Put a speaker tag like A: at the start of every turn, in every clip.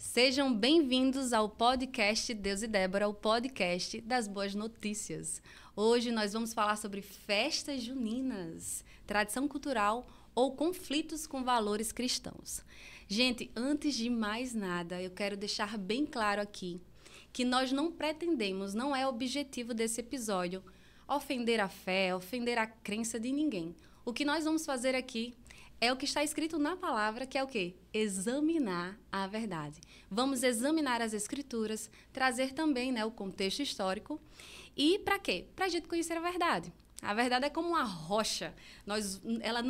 A: Sejam bem-vindos ao podcast Deus e Débora, o podcast das boas notícias. Hoje nós vamos falar sobre festas juninas, tradição cultural ou conflitos com valores cristãos. Gente, antes de mais nada, eu quero deixar bem claro aqui que nós não pretendemos, não é objetivo desse episódio, ofender a fé, ofender a crença de ninguém. O que nós vamos fazer aqui é o que está escrito na palavra, que é o quê? Examinar a verdade. Vamos examinar as escrituras, trazer também, né, o contexto histórico. E para quê? Para a gente conhecer a verdade. A verdade é como uma rocha. Ela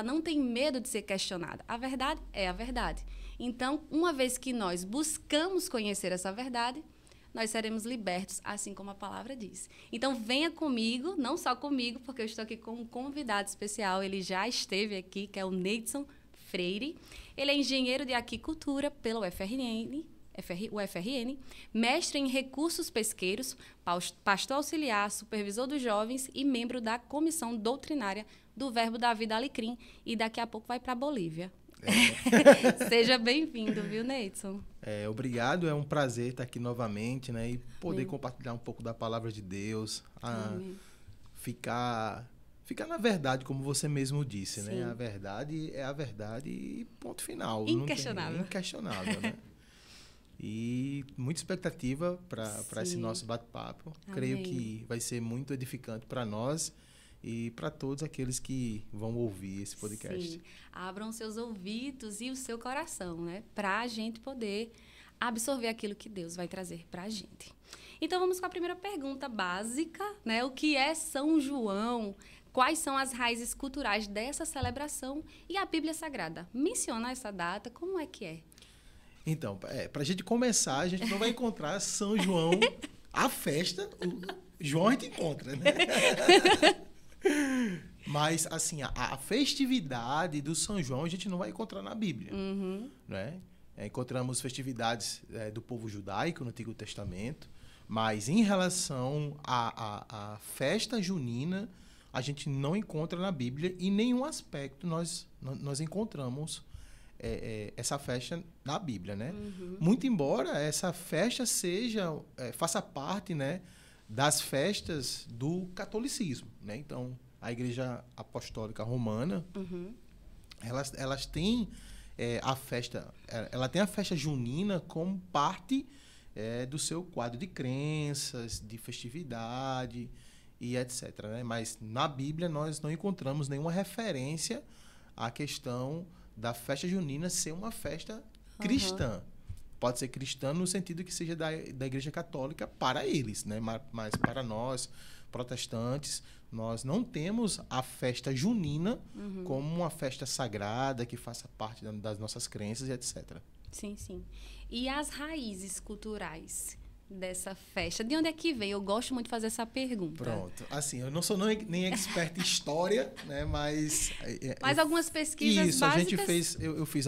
A: não tem medo de ser questionada. A verdade é a verdade. Então, uma vez que nós buscamos conhecer essa verdade, nós seremos libertos, assim como a palavra diz. Então, venha comigo, não só comigo, porque eu estou aqui com um convidado especial. Ele já esteve aqui, que é o Neidson Freire. Ele é engenheiro de aquicultura pela UFRN, mestre em recursos pesqueiros, pastor auxiliar, supervisor dos jovens e membro da comissão doutrinária do Verbo da Vida Alecrim. E daqui a pouco vai para a Bolívia. Seja bem-vindo, viu, Neidson?
B: Obrigado, é um prazer estar aqui novamente, né? E poder compartilhar um pouco da palavra de Deus, ficar na verdade, como você mesmo disse, né? A verdade é a verdade e ponto final.
A: Inquestionável.
B: Inquestionável, né? E muita expectativa para esse nosso bate-papo. Creio que vai ser muito edificante para nós e para todos aqueles que vão ouvir esse podcast.
A: Sim. Abram seus ouvidos e o seu coração, né? Para a gente poder absorver aquilo que Deus vai trazer para a gente. Então, vamos com a primeira pergunta básica, né? O que é São João? Quais são as raízes culturais dessa celebração? E a Bíblia Sagrada menciona essa data? Como é que é?
B: Então, para a gente começar, a gente não vai encontrar São João, a festa. João a gente encontra, né? Mas, assim, a festividade do São João a gente não vai encontrar na Bíblia. Né? Encontramos festividades do povo judaico no Antigo Testamento, mas em relação à festa junina, a gente não encontra na Bíblia e em nenhum aspecto nós encontramos essa festa na Bíblia. Né? Muito embora essa festa faça parte, né, das festas do catolicismo, né? Então, a Igreja Apostólica Romana, elas têm a festa, ela tem a festa junina como parte do seu quadro de crenças, de festividade e etc. Né? Mas na Bíblia nós não encontramos nenhuma referência à questão da festa junina ser uma festa cristã. Pode ser cristã no sentido que seja da Igreja Católica para eles, né? Mas para nós, protestantes, nós não temos a festa junina como uma festa sagrada que faça parte das nossas crenças e etc.
A: Sim, sim. E as raízes culturais dessa festa? De onde é que vem? Eu gosto muito de fazer essa pergunta.
B: Pronto. Assim, eu não sou nem expert em história, né? Mas
A: algumas pesquisas básicas...
B: a gente fez... Eu fiz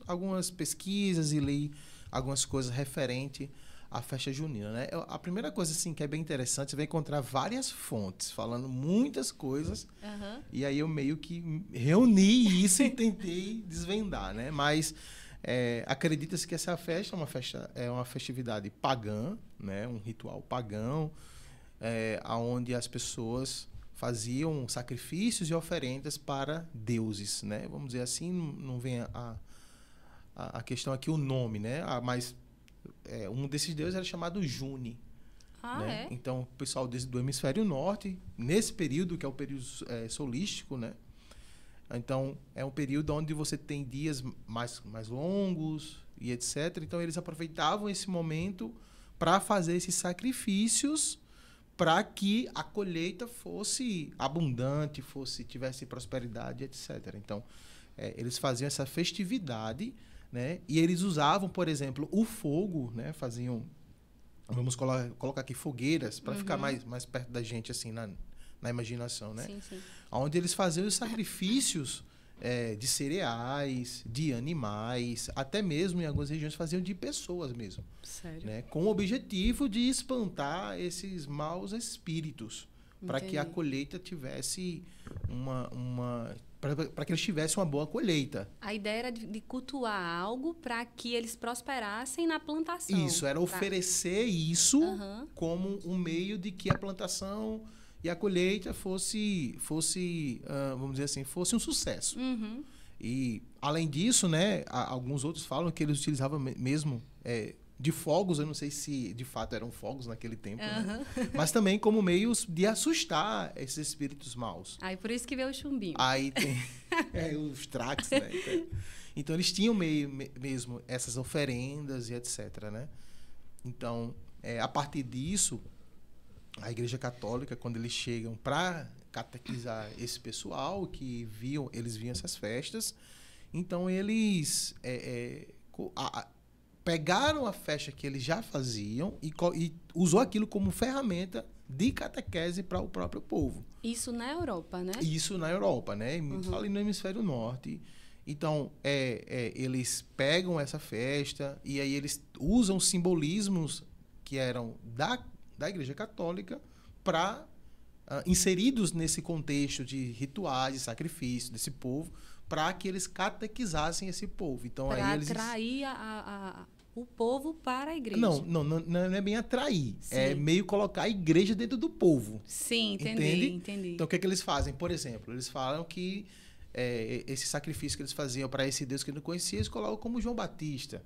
B: algumas pesquisas e li algumas coisas referente à festa junina, né? A primeira coisa, assim, que é bem interessante, você vai encontrar várias fontes falando muitas coisas, e aí eu meio que reuni isso e tentei desvendar, né? Mas acredita-se que essa festa é uma festividade pagã, né? Um ritual pagão, onde as pessoas faziam sacrifícios e oferendas para deuses, né? Vamos dizer assim, não vem a questão aqui o nome, né? Mas um desses deuses era chamado June. Né? Então, o pessoal do hemisfério norte, nesse período, que é o período solístico, né? Então, é um período onde você tem dias mais longos e etc. Então, eles aproveitavam esse momento para fazer esses sacrifícios para que a colheita fosse abundante, tivesse prosperidade, etc. Então, eles faziam essa festividade, né? E eles usavam, por exemplo, o fogo, né? Vamos colocar aqui fogueiras para ficar mais perto da gente, assim, na imaginação, né?
A: Sim, sim.
B: Onde eles faziam os sacrifícios de cereais, de animais, até mesmo em algumas regiões faziam de pessoas mesmo.
A: Sério?
B: Né? Com o objetivo de espantar esses maus espíritos, para que a colheita tivesse para que eles tivessem uma boa colheita.
A: A ideia era de cultuar algo para que eles prosperassem na plantação.
B: Isso, era oferecer isso como um meio de que a plantação e a colheita fosse vamos dizer assim, fosse um sucesso. E, além disso, né, alguns outros falam que eles utilizavam mesmo de fogos, eu não sei se de fato eram fogos naquele tempo, né? Mas também como meios de assustar esses espíritos maus.
A: Aí por isso que veio o chumbinho.
B: Aí tem os traques, né? Então eles tinham mesmo essas oferendas e etc, né? Então, a partir disso, a Igreja Católica, quando eles chegam para catequizar esse pessoal que eles viam essas festas, então eles pegaram a festa que eles já faziam e usou aquilo como ferramenta de catequese para o próprio povo.
A: Isso na Europa, né?
B: Isso na Europa, né? Ali no Hemisfério Norte. Então, eles pegam essa festa e aí eles usam simbolismos que eram da Igreja Católica para inseridos nesse contexto de rituais, de sacrifício desse povo, para que eles catequizassem esse povo. Então,
A: para
B: aí eles
A: atrair o povo para a igreja.
B: Não é bem atrair.
A: Sim.
B: É meio colocar a igreja dentro do povo.
A: Sim,
B: entendi.
A: Então,
B: o que eles fazem? Por exemplo, eles falam que esse sacrifício que eles faziam para esse Deus que não conhecia, eles colocam como João Batista.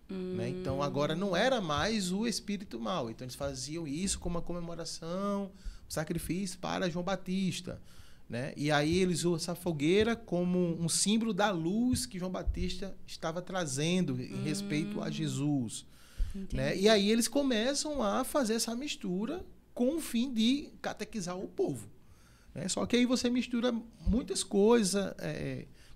B: Né? Então, agora não era mais o espírito mau. Então, eles faziam isso como uma comemoração, um sacrifício para João Batista. Né? E aí eles usam essa fogueira como um símbolo da luz que João Batista estava trazendo em respeito a Jesus. Né? E aí eles começam a fazer essa mistura com o fim de catequizar o povo. Né? Só que aí você mistura muitas coisas.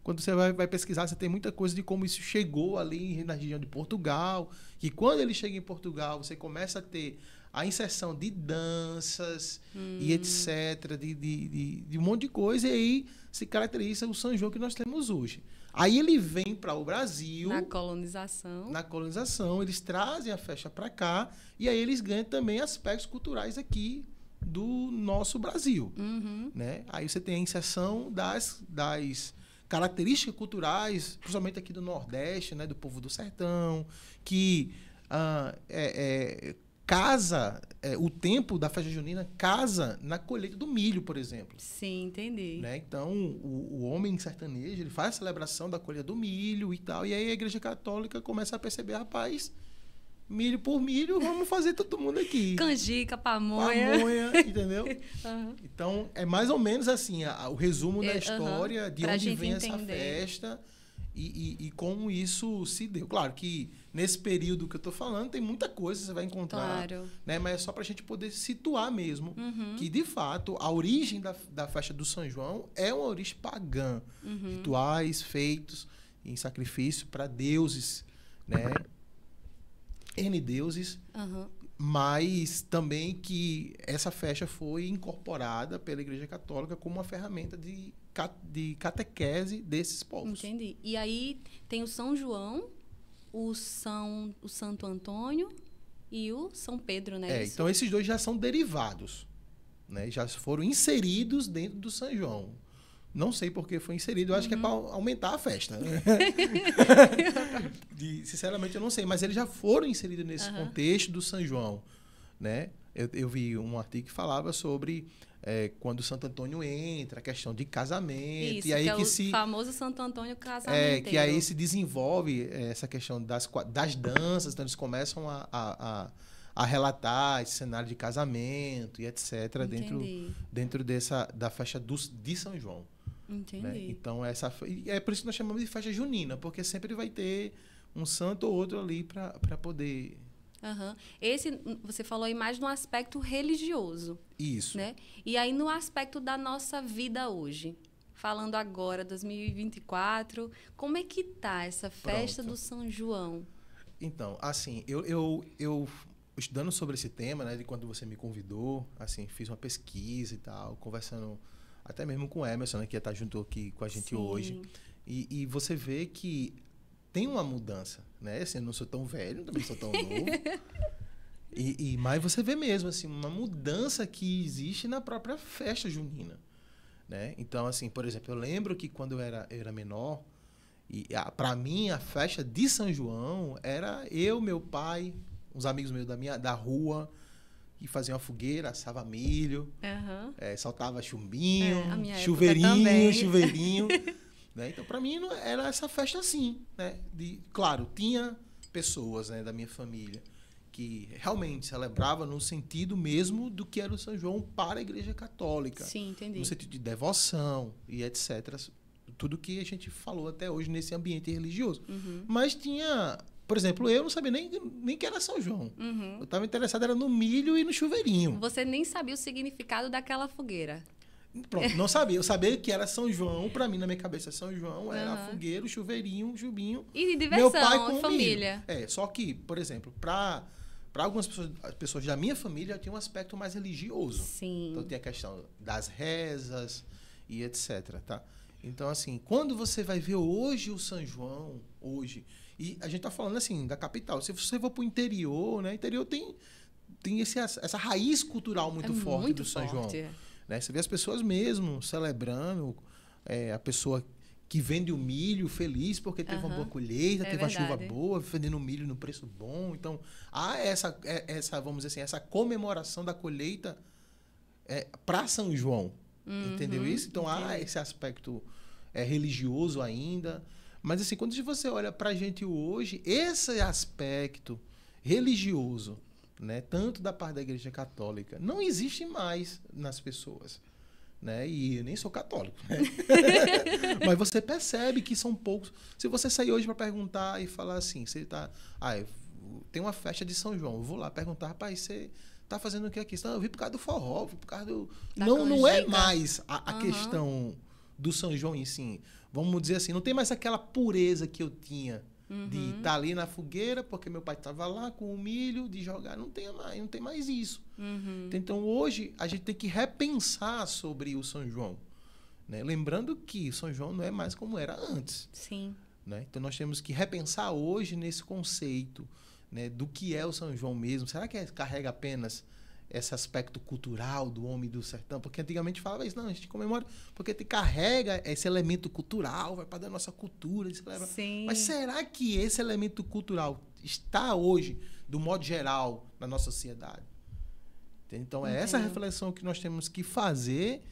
B: Quando você vai pesquisar, você tem muita coisa de como isso chegou ali na região de Portugal. Que quando ele chega em Portugal, você começa a ter a inserção de danças e etc., de um monte de coisa, e aí se caracteriza o São João que nós temos hoje. Aí ele vem para o Brasil...
A: Na colonização,
B: eles trazem a festa para cá, e aí eles ganham também aspectos culturais aqui do nosso Brasil. Né? Aí você tem a inserção das características culturais, principalmente aqui do Nordeste, né, do povo do sertão, que... casa, o tempo da festa junina casa na colheita do milho, por exemplo.
A: Sim, entendi.
B: Né? Então, o homem sertanejo, ele faz a celebração da colheita do milho e tal, e aí a Igreja Católica começa a perceber, rapaz, milho por milho, vamos fazer todo mundo aqui.
A: Canjica, pamonha.
B: Pamonha, entendeu? Então, é mais ou menos assim, o resumo da história de
A: pra
B: onde vem
A: entender
B: essa festa e como isso se deu. Claro que nesse período que eu estou falando, tem muita coisa que você vai encontrar.
A: Claro.
B: Né? Mas é só para a gente poder situar mesmo que, de fato, a origem da festa do São João é uma origem pagã. Rituais feitos em sacrifício para deuses, né? N deuses. Mas também que essa festa foi incorporada pela Igreja Católica como uma ferramenta de catequese desses povos.
A: Entendi. E aí tem o São João, o Santo Antônio e o São Pedro, né?
B: Então esses dois já são derivados, né? Já foram inseridos dentro do São João. Não sei por que foi inserido, eu acho que é para aumentar a festa. Sinceramente, eu não sei, mas eles já foram inseridos nesse contexto do São João, né? Eu vi um artigo que falava sobre quando o Santo Antônio entra, a questão de casamento.
A: Isso,
B: e aí
A: que é o famoso Santo Antônio casamento.
B: Que aí se desenvolve essa questão das danças, então eles começam a relatar esse cenário de casamento e etc. dentro da festa de São João.
A: Entendi.
B: Né? Então, é por isso que nós chamamos de festa junina, porque sempre vai ter um santo ou outro ali para poder...
A: Esse, você falou aí mais no aspecto religioso.
B: Isso.
A: Né? E aí no aspecto da nossa vida hoje, falando agora, 2024, como é que tá essa festa do São João?
B: Então, assim, eu estudando sobre esse tema, né, de quando você me convidou, assim, fiz uma pesquisa e tal, conversando até mesmo com o Emerson, né, que ia estar junto aqui com a gente hoje. E você vê que tem uma mudança, né? Assim, eu não sou tão velho, também sou tão novo. Mas você vê mesmo assim, uma mudança que existe na própria festa junina. né? Então, assim, por exemplo, eu lembro que quando eu era menor, e para mim a festa de São João era eu, meu pai, uns amigos meus da rua, que faziam uma fogueira, assava milho, soltava chumbinho, chuveirinho. Né? Então, para mim, era essa festa assim, né? Claro, tinha pessoas, né, da minha família que realmente celebrava no sentido mesmo do que era o São João para a Igreja Católica.
A: Sim, entendi.
B: No sentido de devoção e etc. Tudo que a gente falou até hoje nesse ambiente religioso. Mas tinha... Por exemplo, eu não sabia nem que era São João. Eu estava interessado era no milho e no chuveirinho.
A: Você nem sabia o significado daquela fogueira.
B: Pronto, não sabia. Eu sabia que era São João. Para mim, na minha cabeça, São João era a fogueira, o chuveirinho, o chubinho.
A: E diversão,
B: meu pai com
A: família.
B: Milho. Só que, por exemplo, para algumas pessoas da minha família, tinha um aspecto mais religioso.
A: Sim.
B: Então, tem a questão das rezas e etc. Tá? Então, assim, quando você vai ver hoje o São João, e a gente tá falando, assim, da capital. Se você for para o interior, né? Interior tem essa raiz cultural muito forte do São João. Né? Você vê as pessoas mesmo celebrando, a pessoa que vende o milho feliz porque teve uma boa colheita, teve uma chuva boa, vendendo o milho no preço bom. Então, há essa, vamos dizer assim, essa comemoração da colheita para São João. Entendeu isso? Então, há esse aspecto religioso ainda. Mas, assim, quando você olha para a gente hoje, esse aspecto religioso, né, tanto da parte da Igreja Católica, não existe mais nas pessoas. Né? E eu nem sou católico. Né? Mas você percebe que são poucos. Se você sair hoje para perguntar e falar assim, você tá, tem uma festa de São João, eu vou lá perguntar, rapaz, você tá fazendo o que aqui? Não, eu vim por causa do forró, vim por causa do... Não é mais a questão do São João em si. Vamos dizer assim, não tem mais aquela pureza que eu tinha de estar ali na fogueira, porque meu pai estava lá com o milho, de jogar. Não tem mais isso. Então, hoje, a gente tem que repensar sobre o São João. Né? Lembrando que São João não é mais como era antes.
A: Sim.
B: Né? Então, nós temos que repensar hoje nesse conceito, né, do que é o São João mesmo. Será que carrega apenas esse aspecto cultural do homem do sertão? Porque antigamente falava isso, não, a gente comemora porque te carrega esse elemento cultural, vai para da nossa cultura.
A: Sim.
B: Mas será que esse elemento cultural está hoje, do modo geral, na nossa sociedade? Então, é essa reflexão que nós temos que fazer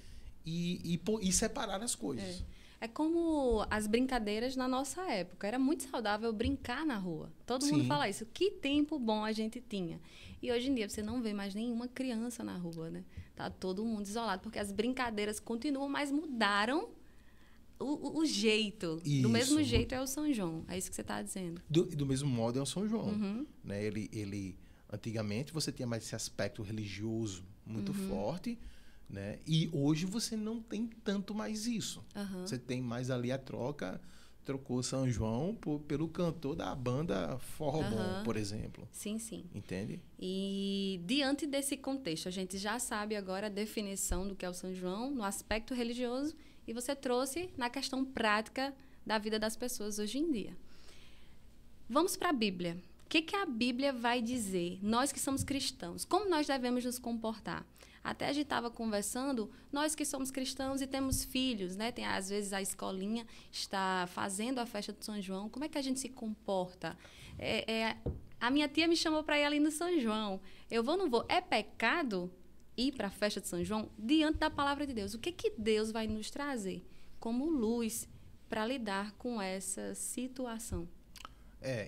B: e separar as coisas.
A: É como as brincadeiras na nossa época. Era muito saudável brincar na rua. Todo mundo fala isso. Que tempo bom a gente tinha. E hoje em dia você não vê mais nenhuma criança na rua, né? Tá todo mundo isolado, porque as brincadeiras continuam, mas mudaram o jeito. Isso. Do mesmo jeito é o São João. É isso que você está dizendo.
B: Do mesmo modo é o São João. Né? Ele, antigamente, você tinha mais esse aspecto religioso muito forte, né? E hoje você não tem tanto mais isso. Você tem mais ali a trocou São João pelo cantor da banda Forró Bom, por exemplo.
A: Sim, sim.
B: Entende?
A: E diante desse contexto, a gente já sabe agora a definição do que é o São João no aspecto religioso e você trouxe na questão prática da vida das pessoas hoje em dia. Vamos para a Bíblia. O que a Bíblia vai dizer? Nós que somos cristãos, como nós devemos nos comportar? Até a gente estava conversando, nós que somos cristãos e temos filhos, né? Tem, às vezes a escolinha está fazendo a festa do São João. Como é que a gente se comporta? A minha tia me chamou para ir ali no São João. Eu vou ou não vou? É pecado ir para a festa de São João diante da palavra de Deus? O que Deus vai nos trazer como luz para lidar com essa situação?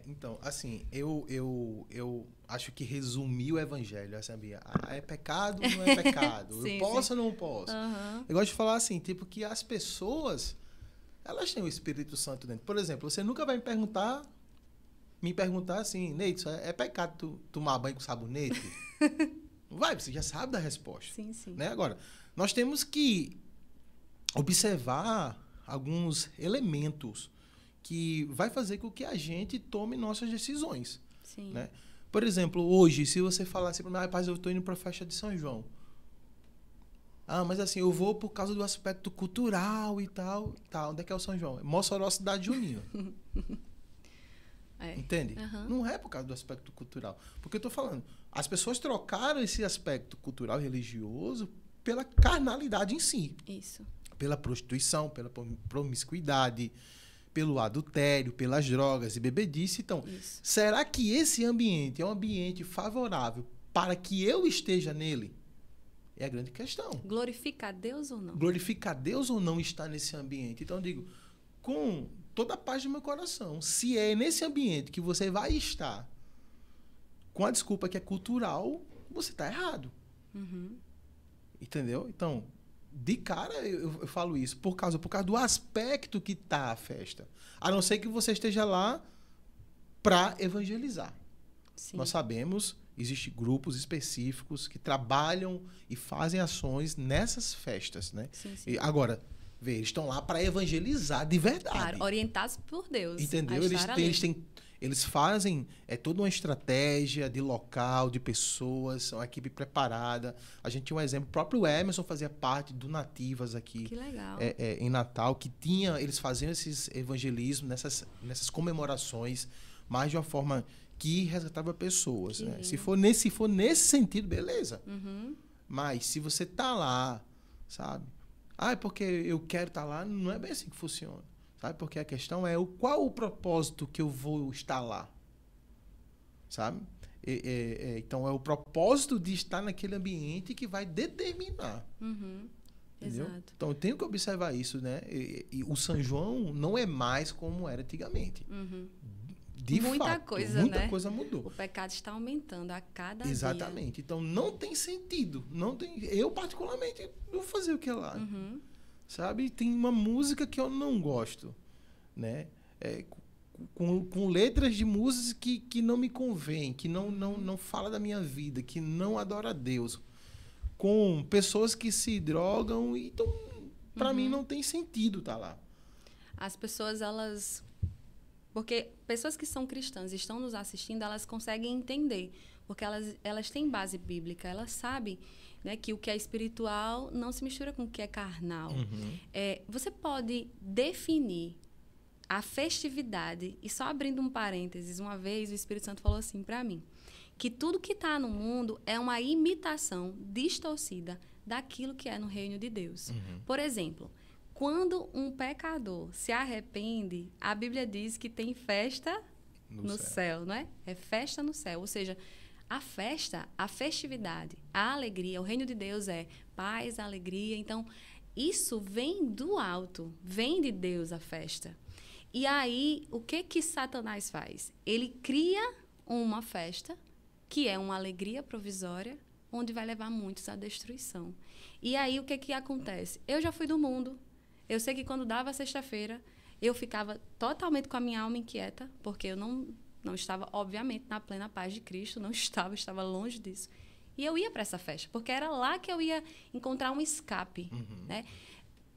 B: Então, assim, eu acho que resumi o evangelho, sabia? É pecado ou não é pecado?
A: Sim,
B: eu posso ou não posso? Eu gosto de falar assim, tipo, que as pessoas, elas têm o Espírito Santo dentro. Por exemplo, você nunca vai me perguntar assim, Neidson, é pecado tu tomar banho com sabonete? Não vai, você já sabe da resposta.
A: Sim, sim.
B: Né? Agora, nós temos que observar alguns elementos que vai fazer com que a gente tome nossas decisões.
A: Sim.
B: Né? Por exemplo, hoje, se você falar assim para mim, rapaz, eu estou indo para a festa de São João. Mas assim, eu vou por causa do aspecto cultural e tal. Onde é que é o São João? É Mossoró, cidade junina. Entende? Não é por causa do aspecto cultural. Porque eu estou falando, as pessoas trocaram esse aspecto cultural e religioso pela carnalidade em si.
A: Isso.
B: pela prostituição, pela promiscuidade, pelo adultério, pelas drogas e bebedice. Então, será que esse ambiente é um ambiente favorável para que eu esteja nele? É a grande questão.
A: Glorifica a Deus ou não?
B: Glorifica a Deus ou não estar nesse ambiente? Então, eu digo, com toda a paz do meu coração, se é nesse ambiente que você vai estar com a desculpa que é cultural, você está errado. Entendeu? Então, de cara eu falo isso por causa do aspecto que está a festa. A não ser que você esteja lá para evangelizar. Sim. Nós sabemos, existem grupos específicos que trabalham e fazem ações nessas festas, né?
A: Sim.
B: E agora, eles estão lá para evangelizar de verdade.
A: Claro, orientados por Deus.
B: Entendeu? Eles fazem toda uma estratégia de local, de pessoas, são uma equipe preparada. A gente tinha um exemplo, o próprio Emerson fazia parte do Nativas aqui.
A: Que legal.
B: Em Natal, eles faziam esses evangelismos nessas comemorações, mas de uma forma que resgatava pessoas. Né? Se for nesse sentido, beleza. Mas se você tá lá, sabe? É porque eu quero estar lá, não é bem assim que funciona. Sabe? Porque a questão é qual o propósito que eu vou estar lá. Sabe? Então, é o propósito de estar naquele ambiente que vai determinar. Entendeu?
A: Exato.
B: Então, eu tenho que observar isso, né? E o São João não é mais como era antigamente. De fato, muita coisa mudou.
A: O pecado está aumentando a cada dia.
B: Exatamente. Então, não tem sentido. Eu, particularmente, vou fazer o que é lá. Sabe? Tem uma música que eu não gosto, né? Com letras de músicas que não me convém, que não fala da minha vida, que não adora a Deus. Com pessoas que se drogam. Então, para mim, não tem sentido estar lá.
A: As pessoas, porque pessoas que são cristãs e estão nos assistindo, elas conseguem entender. Porque elas têm base bíblica, elas sabem, né, que o que é espiritual não se mistura com o que é carnal. Você pode definir a festividade, e só abrindo um parênteses, uma vez o Espírito Santo falou assim para mim, que tudo que está no mundo é uma imitação distorcida daquilo que é no reino de Deus. Por exemplo, quando um pecador se arrepende, a Bíblia diz que tem festa no céu, não é? É festa no céu, ou seja, a festa, a festividade, a alegria, o reino de Deus é paz, alegria. Então, isso vem do alto, vem de Deus a festa. E aí, o que Satanás faz? Ele cria uma festa, que é uma alegria provisória, onde vai levar muitos à destruição. E aí, o que acontece? Eu já fui do mundo. Eu sei que quando dava sexta-feira, eu ficava totalmente com a minha alma inquieta, porque eu não estava, obviamente, na plena paz de Cristo, estava longe disso. E eu ia para essa festa, porque era lá que eu ia encontrar um escape. Né?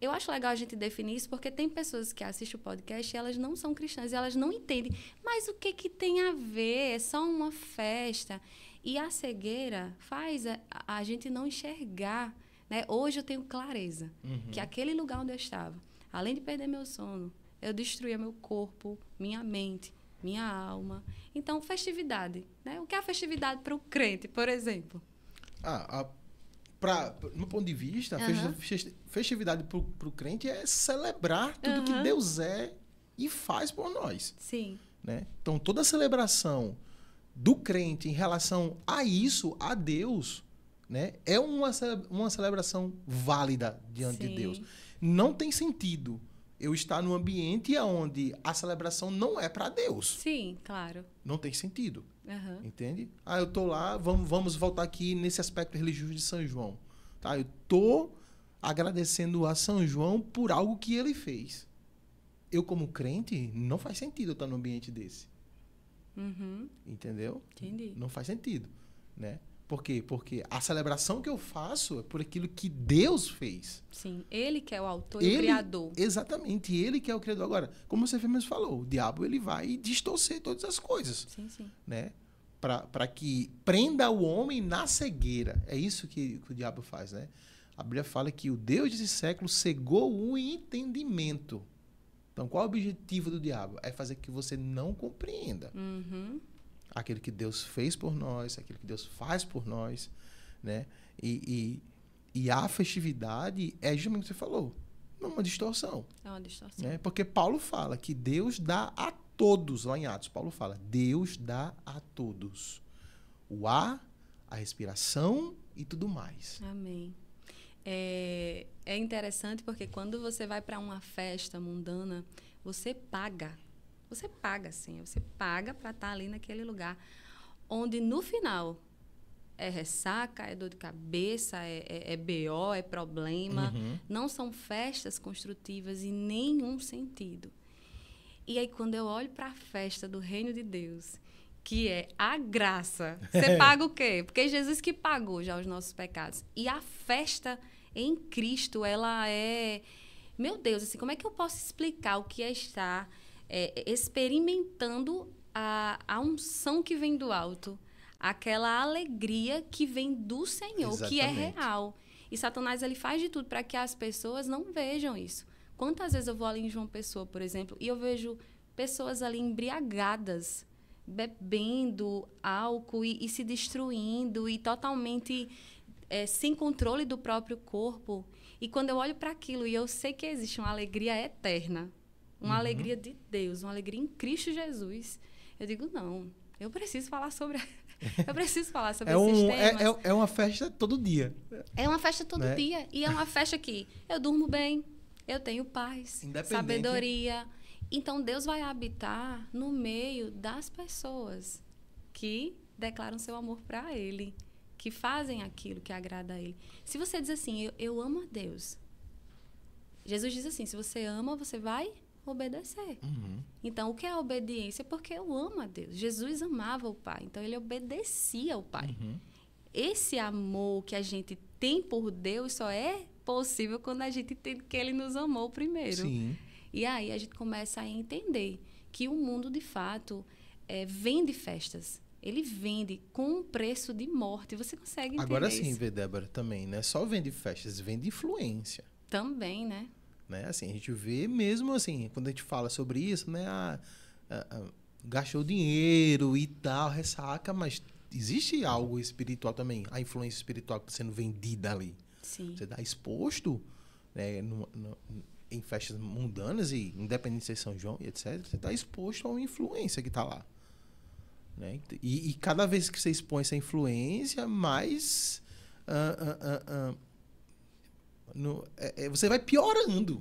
A: Eu acho legal a gente definir isso, porque tem pessoas que assistem o podcast e elas não são cristãs, e elas não entendem. Mas o que tem a ver? É só uma festa. E a cegueira faz a gente não enxergar. Né? Hoje eu tenho clareza que aquele lugar onde eu estava, além de perder meu sono, eu destruía meu corpo, minha mente, minha alma. Então, festividade. Né? O que é a festividade para o crente, por exemplo?
B: No meu ponto de vista, a festividade para o crente é celebrar tudo que Deus é e faz por nós.
A: Sim.
B: Né? Então, toda a celebração do crente em relação a isso, a Deus, né, é uma celebração válida diante de Deus. Não tem sentido eu estar num ambiente onde a celebração não é para Deus.
A: Sim, claro.
B: Não tem sentido. Entende? Eu estou lá, vamos voltar aqui nesse aspecto religioso de São João. Tá? Eu estou agradecendo a São João por algo que ele fez. Eu, como crente, não faz sentido eu estar num ambiente desse. Entendeu?
A: Entendi.
B: Não faz sentido. Né? Por quê? Porque a celebração que eu faço é por aquilo que Deus fez.
A: Sim, Ele que é o autor e o criador.
B: Exatamente, Ele que é o criador. Agora, como você mesmo falou, o diabo ele vai distorcer todas as coisas.
A: Sim.
B: Né? Para que prenda o homem na cegueira. É isso que o diabo faz. Né? A Bíblia fala que o Deus desse século cegou o entendimento. Então, qual é o objetivo do diabo? É fazer que você não compreenda. Aquilo que Deus fez por nós, aquilo que Deus faz por nós, né? E a festividade é justamente o que você falou. É uma distorção.
A: É uma distorção.
B: Né? Porque Paulo fala que Deus dá a todos, lá em Atos, Paulo fala, Deus dá a todos. O ar, a respiração e tudo mais.
A: Amém. É interessante porque quando você vai para uma festa mundana, você paga. Você paga, sim. Você paga para estar ali naquele lugar. Onde, no final, é ressaca, é dor de cabeça, é BO, é problema.
B: Uhum.
A: Não são festas construtivas em nenhum sentido. E aí, quando eu olho para a festa do Reino de Deus, que é a graça, você paga o quê? Porque Jesus que pagou já os nossos pecados. E a festa em Cristo, ela é... Meu Deus, assim, como é que eu posso explicar o que é estar experimentando a unção que vem do alto? Aquela alegria que vem do Senhor, exatamente, que é real. E Satanás, ele faz de tudo para que as pessoas não vejam isso. Quantas vezes eu vou ali em João Pessoa, por exemplo, e eu vejo pessoas ali embriagadas, bebendo álcool e se destruindo e totalmente sem controle do próprio corpo. E quando eu olho para aquilo e eu sei que existe uma alegria eterna, uma alegria de Deus, uma alegria em Cristo Jesus, eu digo, não, eu preciso falar sobre... Eu preciso falar sobre esses temas.
B: É uma festa todo dia.
A: É uma festa todo dia. E é uma festa que eu durmo bem, eu tenho paz, sabedoria. Então, Deus vai habitar no meio das pessoas que declaram seu amor para Ele, que fazem aquilo que agrada a Ele. Se você diz assim, eu amo a Deus. Jesus diz assim, se você ama, você vai obedecer.
B: Uhum.
A: Então, o que é a obediência? Porque eu amo a Deus. Jesus amava o Pai, então ele obedecia ao Pai.
B: Uhum.
A: Esse amor que a gente tem por Deus só é possível quando a gente entende que ele nos amou primeiro.
B: Sim.
A: E aí a gente começa a entender que o mundo, de fato, vende festas. Ele vende com um preço de morte. Você consegue entender
B: agora
A: isso?
B: Sim, Débora, também, né? Só vende festas, vende influência.
A: Também, né?
B: Assim, a gente vê mesmo, assim, quando a gente fala sobre isso, né? Gastou dinheiro e tal, ressaca, mas existe algo espiritual também, a influência espiritual que está sendo vendida ali.
A: Sim.
B: Você está exposto, né, em festas mundanas, e independente de ser São João e etc., você está exposto a uma influência que está lá. Né? E cada vez que você expõe essa influência, mais... você vai piorando,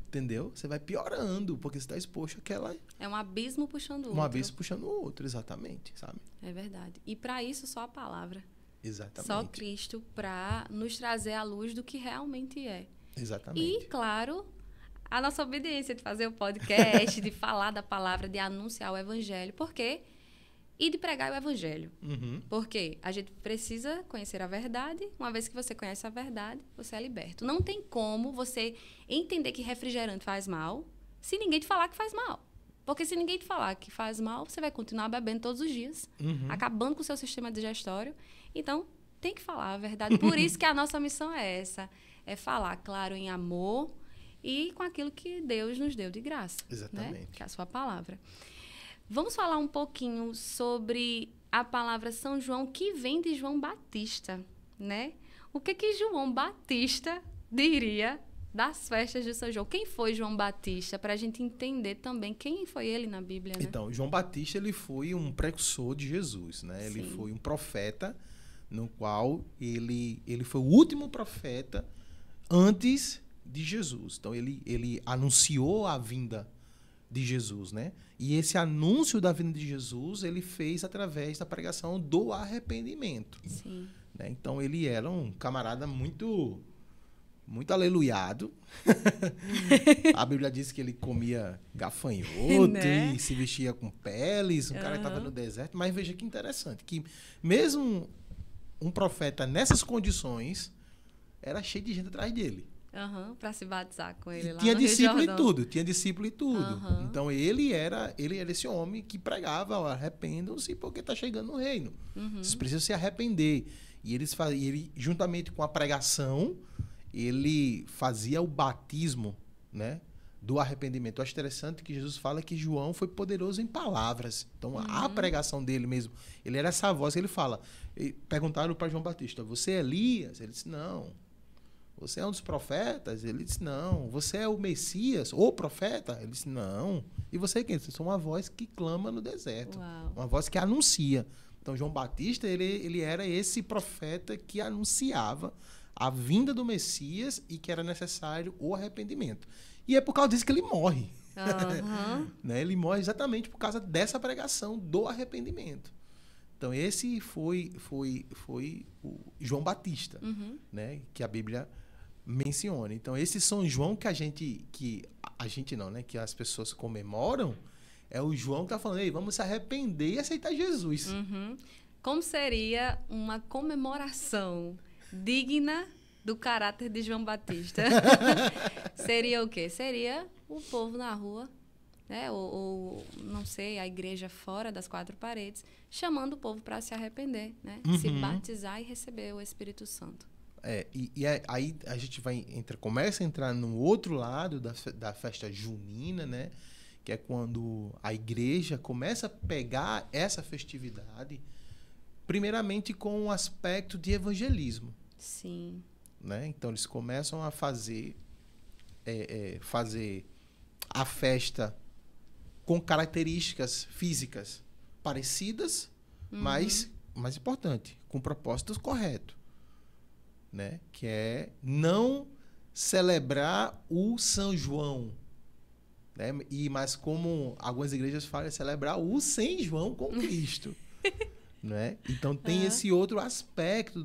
B: entendeu? Você vai piorando, porque você está exposto àquela... É
A: um abismo puxando o outro.
B: Um abismo puxando o outro, exatamente, sabe?
A: É verdade. E para isso, só a palavra.
B: Exatamente.
A: Só Cristo para nos trazer à luz do que realmente é.
B: Exatamente.
A: E, claro, a nossa obediência de fazer o podcast, de falar da palavra, de anunciar o evangelho. Por quê? E de pregar o evangelho. Porque a gente precisa conhecer a verdade. Uma vez que você conhece a verdade, você é liberto. Não tem como você entender que refrigerante faz mal se ninguém te falar que faz mal. Porque se ninguém te falar que faz mal, você vai continuar bebendo todos os dias, acabando com o seu sistema digestório. Então, tem que falar a verdade. Por isso que a nossa missão é essa. É falar, claro, em amor e com aquilo que Deus nos deu de graça.
B: Exatamente.
A: Né? Que é a sua palavra. Vamos falar um pouquinho sobre a palavra São João, que vem de João Batista, né? O que João Batista diria das festas de São João? Quem foi João Batista? Para a gente entender também quem foi ele na Bíblia, né?
B: Então, João Batista, ele foi um precursor de Jesus, né? Ele foi um profeta, no qual ele foi o último profeta antes de Jesus. Então, ele anunciou a vinda de Jesus, né? E esse anúncio da vinda de Jesus, ele fez através da pregação do arrependimento.
A: Sim.
B: Né? Então, ele era um camarada muito aleluiado. A Bíblia diz que ele comia gafanhoto, né? E se vestia com peles, um cara que estava no deserto. Mas veja que interessante, que mesmo um profeta nessas condições, era cheio de gente atrás dele.
A: Para se batizar com ele lá
B: tinha
A: no
B: discípulo
A: Rio
B: e tudo, tinha discípulo e tudo. Então ele era esse homem que pregava, arrependam-se porque está chegando no reino. Vocês precisam se arrepender. E ele, juntamente com a pregação, ele fazia o batismo, né, do arrependimento. Eu acho interessante que Jesus fala que João foi poderoso em palavras. Então, a pregação dele mesmo, ele era essa voz que ele fala. Perguntaram para João Batista, você é Elias? Ele disse, não. Você é um dos profetas? Ele disse, não. Você é o Messias, o profeta? Ele disse, não. E você quem? Você é uma voz que clama no deserto.
A: Uau.
B: Uma voz que anuncia. Então, João Batista, ele era esse profeta que anunciava a vinda do Messias e que era necessário o arrependimento. E é por causa disso que ele morre. Né? Ele morre exatamente por causa dessa pregação do arrependimento. Então, esse foi o João Batista, né? Que a Bíblia menciona. Então, esse São João que as pessoas comemoram, é o João que está falando, ei, vamos se arrepender e aceitar Jesus.
A: Como seria uma comemoração digna do caráter de João Batista? Seria o quê? Seria o povo na rua, né? Ou não sei, a igreja fora das quatro paredes, chamando o povo para se arrepender, né? Se batizar e receber o Espírito Santo.
B: Aí a gente começa a entrar no outro lado da festa junina, né? Que é quando a igreja começa a pegar essa festividade, primeiramente com um aspecto de evangelismo.
A: Sim.
B: Né? Então, eles começam a fazer a festa com características físicas parecidas, mas, mais importante, com propósitos corretos. Né? Que é não celebrar o São João, né? Mas como algumas igrejas falam, é celebrar o São João com Cristo. Né? Então tem esse outro aspecto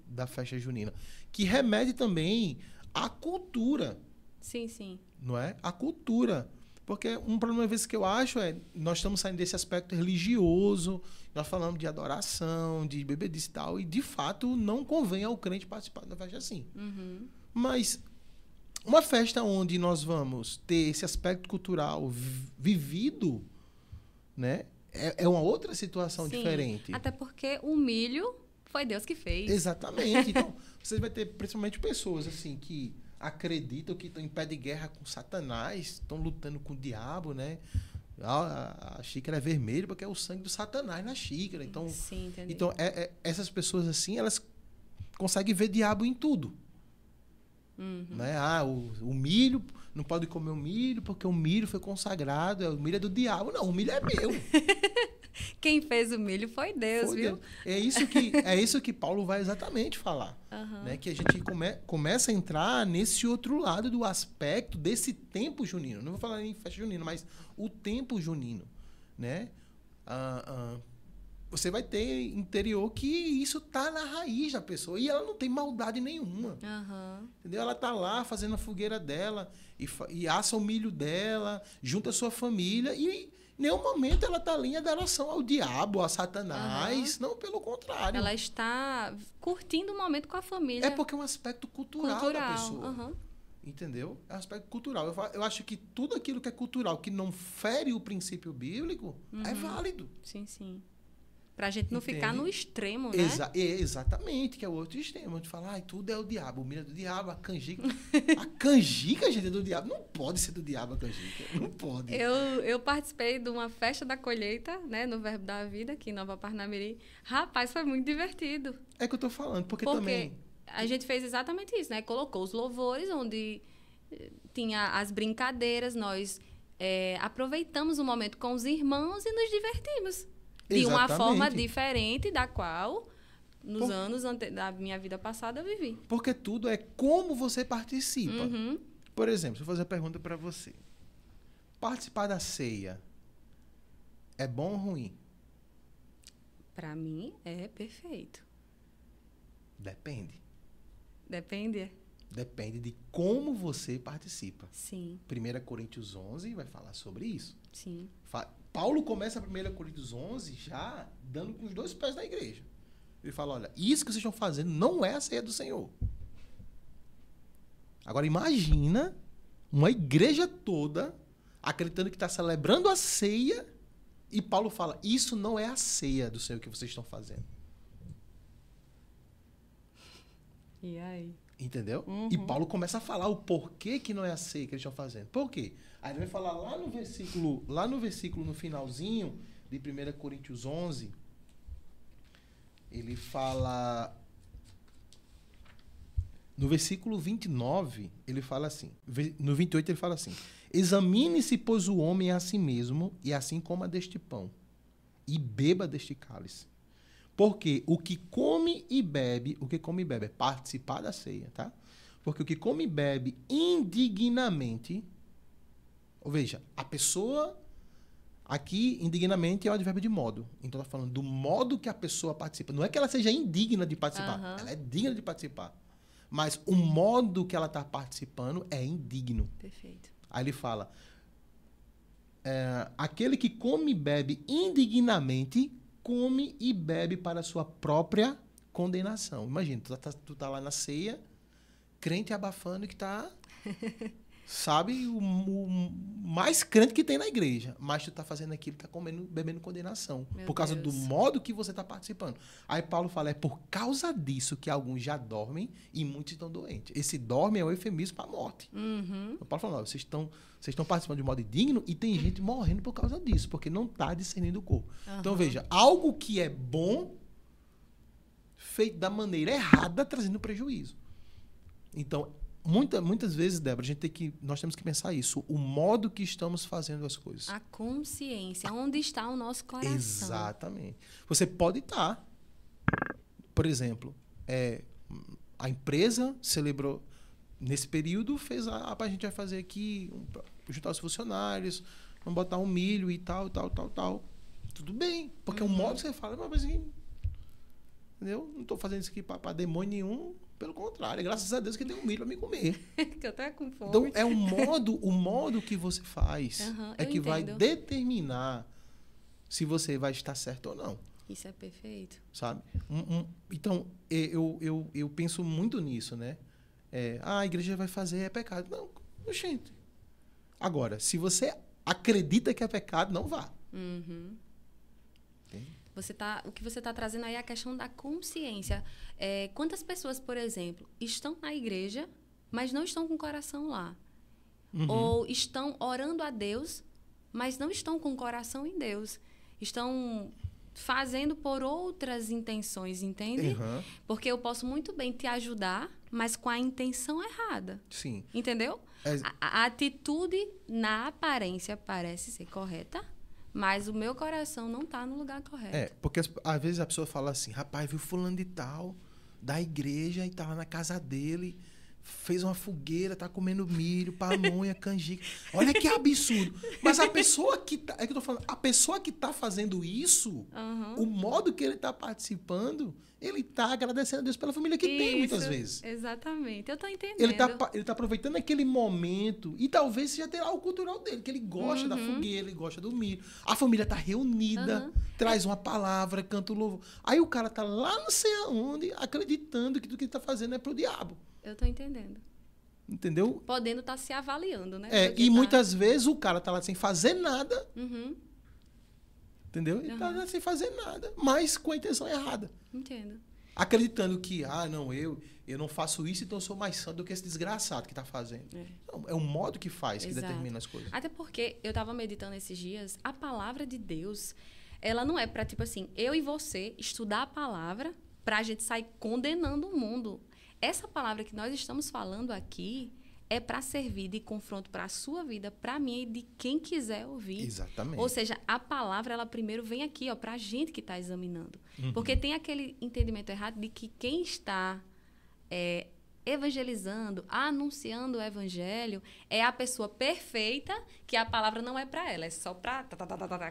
B: da festa junina, que remete também à cultura.
A: Sim, sim.
B: Não é? A cultura. Porque um problema, às vezes, que eu acho nós estamos saindo desse aspecto religioso, nós falamos de adoração, de bebedice e tal, e, de fato, não convém ao crente participar da festa assim. Mas uma festa onde nós vamos ter esse aspecto cultural vivido, né? É uma outra situação diferente.
A: Até porque o milho foi Deus que fez.
B: Exatamente. Então, você vai ter principalmente pessoas assim que acreditam que estão em pé de guerra com Satanás, estão lutando com o diabo, né? A xícara é vermelha porque é o sangue do Satanás na xícara. Então,
A: sim, entendi.
B: Então essas pessoas assim, elas conseguem ver diabo em tudo. Né? O milho, não pode comer o milho porque o milho foi consagrado, o milho é do diabo. Não, o milho é meu.
A: Quem fez o milho foi Deus, viu?
B: Deus. É isso que Paulo vai exatamente falar. Né? Que a gente começa a entrar nesse outro lado do aspecto desse tempo junino. Não vou falar em festa junina, mas o tempo junino. Né? Você vai ter interior que isso tá na raiz da pessoa. E ela não tem maldade nenhuma. Entendeu? Ela tá lá fazendo a fogueira dela e assa o milho dela, junta a sua família e em nenhum momento ela tá ali em adoração ao diabo, a Satanás. Não, pelo contrário.
A: Ela está curtindo o momento com a família.
B: É porque é um aspecto cultural da pessoa. Entendeu? É um aspecto cultural. Eu acho que tudo aquilo que é cultural, que não fere o princípio bíblico, é válido.
A: Sim, sim. Pra gente não ficar no extremo, né?
B: Exatamente, que é o outro extremo. A gente fala, tudo é o diabo, o milho é do diabo, a canjica. A canjica, gente, é do diabo. Não pode ser do diabo a canjica. Não pode.
A: Eu participei de uma festa da colheita, né? No Verbo da Vida, aqui em Nova Parnamirim. Rapaz, foi muito divertido.
B: É que eu tô falando, porque também...
A: a gente fez exatamente isso, né? Colocou os louvores, onde tinha as brincadeiras, nós aproveitamos o momento com os irmãos e nos divertimos. De uma forma diferente da qual, nos anos da minha vida passada, eu vivi.
B: Porque tudo é como você participa. Por exemplo, se eu fazer a pergunta para você. Participar da ceia é bom ou ruim?
A: Para mim, é perfeito.
B: Depende.
A: Depende?
B: Depende de como você participa.
A: Sim.
B: 1 Coríntios 11 vai falar sobre isso.
A: Sim.
B: Paulo começa a 1 Coríntios 11 já dando com os dois pés na igreja. Ele fala, olha, isso que vocês estão fazendo não é a ceia do Senhor. Agora imagina uma igreja toda acreditando que está celebrando a ceia e Paulo fala, isso não é a ceia do Senhor que vocês estão fazendo.
A: E aí?
B: Entendeu? E Paulo começa a falar o porquê que não é a ceia que eles estão fazendo. Por quê? Aí ele vai falar lá no versículo, no finalzinho de 1 Coríntios 11, ele fala No versículo 29, ele fala assim. No 28, ele fala assim: examine-se, pois, o homem a si mesmo, e assim coma deste pão, e beba deste cálice. Porque o que come e bebe é participar da ceia, tá? Porque o que come e bebe indignamente, ou veja, a pessoa aqui, indignamente, é o advérbio de modo. Então, está falando do modo que a pessoa participa. Não é que ela seja indigna de participar, ela é digna de participar. Mas o modo que ela está participando é indigno.
A: Perfeito.
B: Aí ele fala, aquele que come e bebe indignamente, come e bebe para a sua própria condenação. Imagina, tu tá lá na ceia, crente abafando que tá, sabe, o mais crente que tem na igreja. Mas tu tá fazendo aquilo, tá comendo, bebendo condenação. Por causa do modo que você tá participando. Aí Paulo fala, é por causa disso que alguns já dormem e muitos estão doentes. Esse dorme é o eufemismo para a morte. O Paulo fala, vocês estão participando de modo indigno e tem gente morrendo por causa disso, porque não tá discernindo o corpo. Então, veja, algo que é bom, feito da maneira errada, trazendo prejuízo. Então, muitas vezes, Débora, nós temos que pensar isso. O modo que estamos fazendo as coisas.
A: A consciência. Onde está o nosso coração.
B: Exatamente. Você pode estar, por exemplo, a empresa celebrou, nesse período, fez a gente vai fazer aqui, juntar os funcionários, vamos botar um milho e tal. Tudo bem. Porque o modo que você fala, mas assim, entendeu? Não estou fazendo isso aqui para demônio nenhum. Pelo contrário, graças a Deus que tem um milho para me comer.
A: Que eu tô com fome.
B: Então, é o modo que você faz é que vai determinar se você vai estar certo ou não.
A: Isso é perfeito.
B: Sabe? Então, eu penso muito nisso, né? A igreja vai fazer é pecado. Não, gente. Agora, se você acredita que é pecado, não vá.
A: O que você está trazendo aí é a questão da consciência. Quantas pessoas, por exemplo, estão na igreja, mas não estão com o coração lá? Ou estão orando a Deus, mas não estão com o coração em Deus? Estão fazendo por outras intenções, entende? Porque eu posso muito bem te ajudar, mas com a intenção errada.
B: Sim.
A: Entendeu? A atitude, na aparência, parece ser correta, mas o meu coração não está no lugar correto.
B: Porque às vezes a pessoa fala assim, rapaz, viu fulano de tal, da igreja, e tá lá na casa dele, fez uma fogueira, tá comendo milho, pamonha, canjica. Olha que absurdo. Mas a pessoa que tá... É que eu tô falando, a pessoa que tá fazendo isso, o modo que ele tá participando, ele tá agradecendo a Deus pela família que tem, muitas vezes.
A: Exatamente. Eu tô entendendo.
B: Ele tá aproveitando aquele momento e talvez seja ter algo cultural dele, que ele gosta da fogueira, ele gosta do milho. A família tá reunida, traz uma palavra, canta o louvor. Aí o cara tá lá não sei aonde, acreditando que tudo que ele tá fazendo é pro diabo.
A: Eu tô entendendo.
B: Entendeu?
A: Podendo estar se avaliando, né?
B: E muitas vezes o cara tá lá sem fazer nada. Entendeu? Ele tá lá sem fazer nada, mas com a intenção errada.
A: Entendo.
B: Acreditando que, não, eu não faço isso, então eu sou mais santo do que esse desgraçado que tá fazendo. Não, é o modo que faz que determina as coisas.
A: Até porque eu tava meditando esses dias, a palavra de Deus, ela não é pra, tipo assim, eu e você estudar a palavra pra gente sair condenando o mundo. Essa palavra que nós estamos falando aqui é para servir de confronto para a sua vida, para mim e de quem quiser ouvir.
B: Exatamente.
A: Ou seja, a palavra, ela primeiro vem aqui, para a gente que está examinando. Porque tem aquele entendimento errado de que quem está evangelizando, anunciando o evangelho, é a pessoa perfeita, que a palavra não é para ela, é só para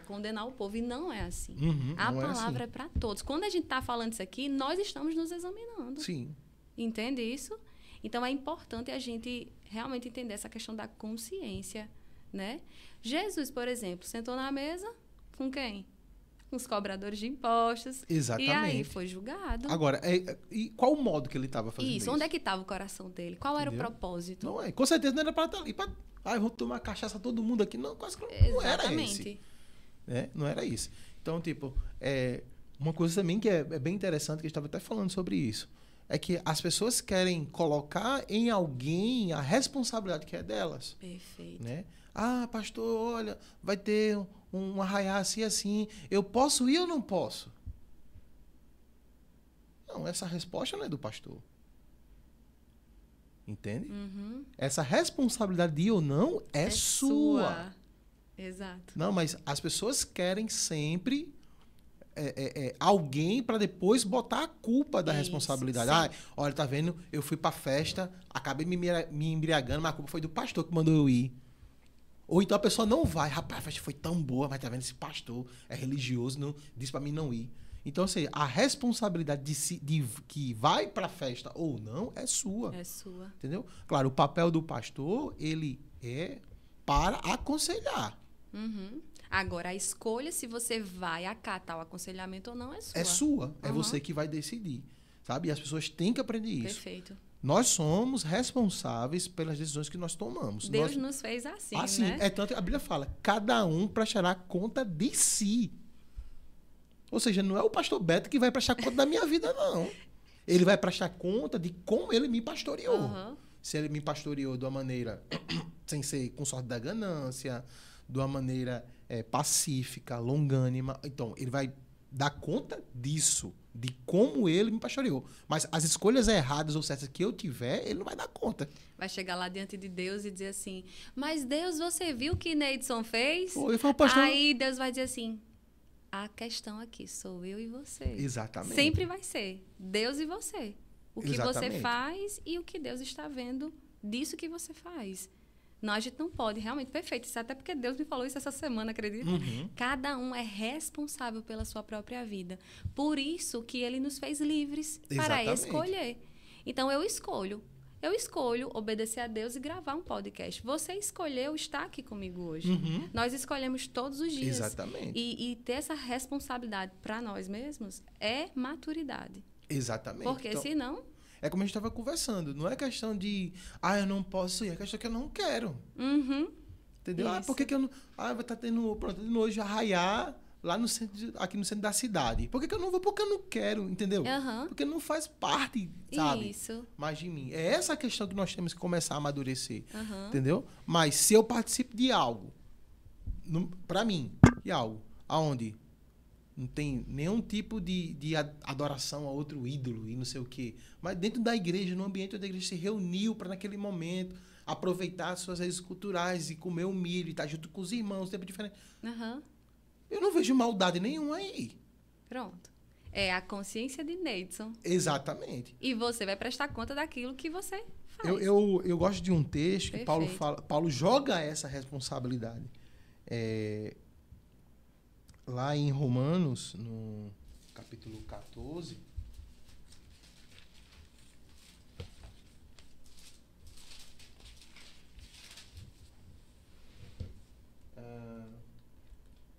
A: condenar o povo. E não é assim. A palavra é para todos. Quando a gente está falando isso aqui, nós estamos nos examinando.
B: Sim.
A: Entende isso? Então, é importante a gente realmente entender essa questão da consciência, né? Jesus, por exemplo, sentou na mesa com quem? Com os cobradores de impostos.
B: Exatamente.
A: E aí foi julgado.
B: Agora, e qual o modo que ele estava fazendo isso?
A: Onde é que estava o coração dele? Qual era o propósito?
B: Não com certeza não era para estar ali. Eu vou tomar cachaça todo mundo aqui. Não, quase que não era esse. Não era isso. Então, tipo, uma coisa também que é bem interessante, que a gente estava até falando sobre isso, é que as pessoas querem colocar em alguém a responsabilidade que é delas.
A: Perfeito.
B: Né? Pastor, olha, vai ter um arraiá assim. Eu posso ir ou não posso? Não, essa resposta não é do pastor. Entende? Essa responsabilidade de ir ou não é sua.
A: Exato.
B: Não, mas as pessoas querem sempre alguém para depois botar a culpa da responsabilidade. Olha, tá vendo? Eu fui pra festa, acabei me embriagando, mas a culpa foi do pastor que mandou eu ir. Ou então a pessoa não vai. Rapaz, a festa foi tão boa, mas tá vendo? Esse pastor é religioso, não, disse pra mim não ir. Então, assim, a responsabilidade de que vai pra festa ou não é sua.
A: É sua.
B: Entendeu? Claro, o papel do pastor, ele é para aconselhar.
A: Agora, a escolha se você vai acatar o aconselhamento ou não é sua.
B: É sua. É você que vai decidir. Sabe? E as pessoas têm que aprender isso.
A: Perfeito.
B: Nós somos responsáveis pelas decisões que nós tomamos.
A: Deus nos fez assim,
B: né? É tanto que a Bíblia fala, cada um prestará conta de si. Ou seja, não é o pastor Beto que vai prestar conta da minha vida, não. Ele vai prestar conta de como ele me pastoreou. Se ele me pastoreou de uma maneira sem ser com sorte da ganância, de uma maneira pacífica, longânima. Então, ele vai dar conta disso, de como ele me pastoreou. Mas as escolhas erradas ou certas que eu tiver, ele não vai dar conta.
A: Vai chegar lá diante de Deus e dizer assim, mas Deus, você viu o que Neidson fez?
B: Foi, pastor.
A: Aí Deus vai dizer assim, a questão aqui sou eu e você.
B: Exatamente.
A: Sempre vai ser Deus e você. O que
B: Exatamente.
A: você faz e o que Deus está vendo disso que você faz. Não, a gente não pode, realmente, perfeito. Isso até porque Deus me falou isso essa semana, acredita? Cada um é responsável pela sua própria vida. Por isso que ele nos fez livres para escolher. Então, eu escolho obedecer a Deus e gravar um podcast. Você escolheu estar aqui comigo hoje. Nós escolhemos todos os dias.
B: Exatamente.
A: E ter essa responsabilidade para nós mesmos é maturidade.
B: Exatamente.
A: Porque então, senão...
B: É como a gente estava conversando. Não é questão de, eu não posso ir. É questão que eu não quero. Entendeu?
A: Isso.
B: Por que eu não... vai estar tendo hoje arraiar lá no centro, aqui no centro da cidade. Por que eu não vou? Porque eu não quero, entendeu? Porque não faz parte, sabe?
A: Isso.
B: Mais de mim. É essa a questão que nós temos que começar a amadurecer. Entendeu? Mas se eu participo de algo, para mim, de algo, aonde não tem nenhum tipo de adoração a outro ídolo e não sei o quê. Mas dentro da igreja, no ambiente da igreja, se reuniu para naquele momento aproveitar as suas raízes culturais e comer o milho e estar junto com os irmãos, tempo diferente. Eu não vejo maldade nenhuma aí.
A: Pronto. É a consciência de Neidson.
B: Exatamente.
A: E você vai prestar conta daquilo que você faz.
B: Eu gosto de um texto que Paulo joga essa responsabilidade. Lá em Romanos, no capítulo 14,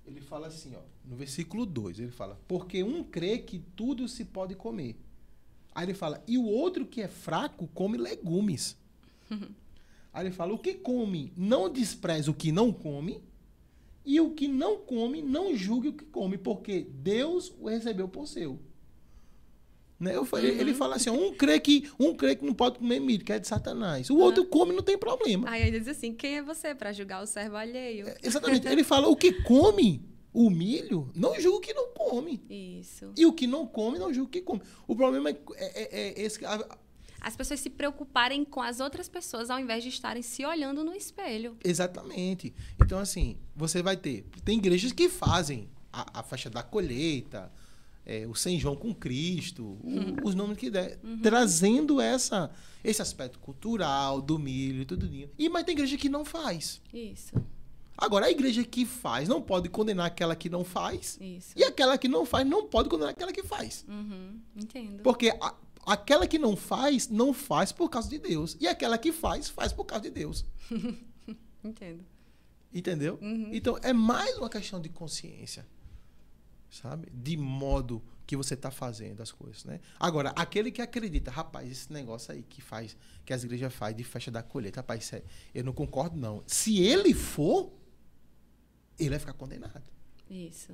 B: ele fala assim, no versículo 2, ele fala, porque um crê que tudo se pode comer. Aí ele fala, e o outro que é fraco come legumes. Aí ele fala, o que come não despreza o que não come, e o que não come, não julgue o que come, porque Deus o recebeu por seu. Né? Ele fala assim, um crê que não pode comer milho, que é de Satanás. O outro come, não tem problema.
A: Aí ele diz assim, quem é você para julgar o servo alheio?
B: Exatamente. Ele fala, o que come o milho, não julga o que não come.
A: Isso.
B: E o que não come, não julga o que come. O problema é esse...
A: As pessoas se preocuparem com as outras pessoas ao invés de estarem se olhando no espelho.
B: Exatamente. Então, assim, você vai ter... Tem igrejas que fazem a festa da colheita, o São João com Cristo, os nomes que der, trazendo esse aspecto cultural do milho e tudo. Mas tem igreja que não faz.
A: Isso.
B: Agora, a igreja que faz não pode condenar aquela que não faz.
A: Isso.
B: E aquela que não faz não pode condenar aquela que faz.
A: Entendo.
B: Porque aquela que não faz por causa de Deus. E aquela que faz por causa de Deus.
A: Entendo.
B: Entendeu? Então, é mais uma questão de consciência. Sabe? De modo que você está fazendo as coisas, né? Agora, aquele que acredita, rapaz, esse negócio aí que as igrejas fazem de festa da colheita, rapaz, eu não concordo, não. Se ele for, ele vai ficar condenado.
A: Isso.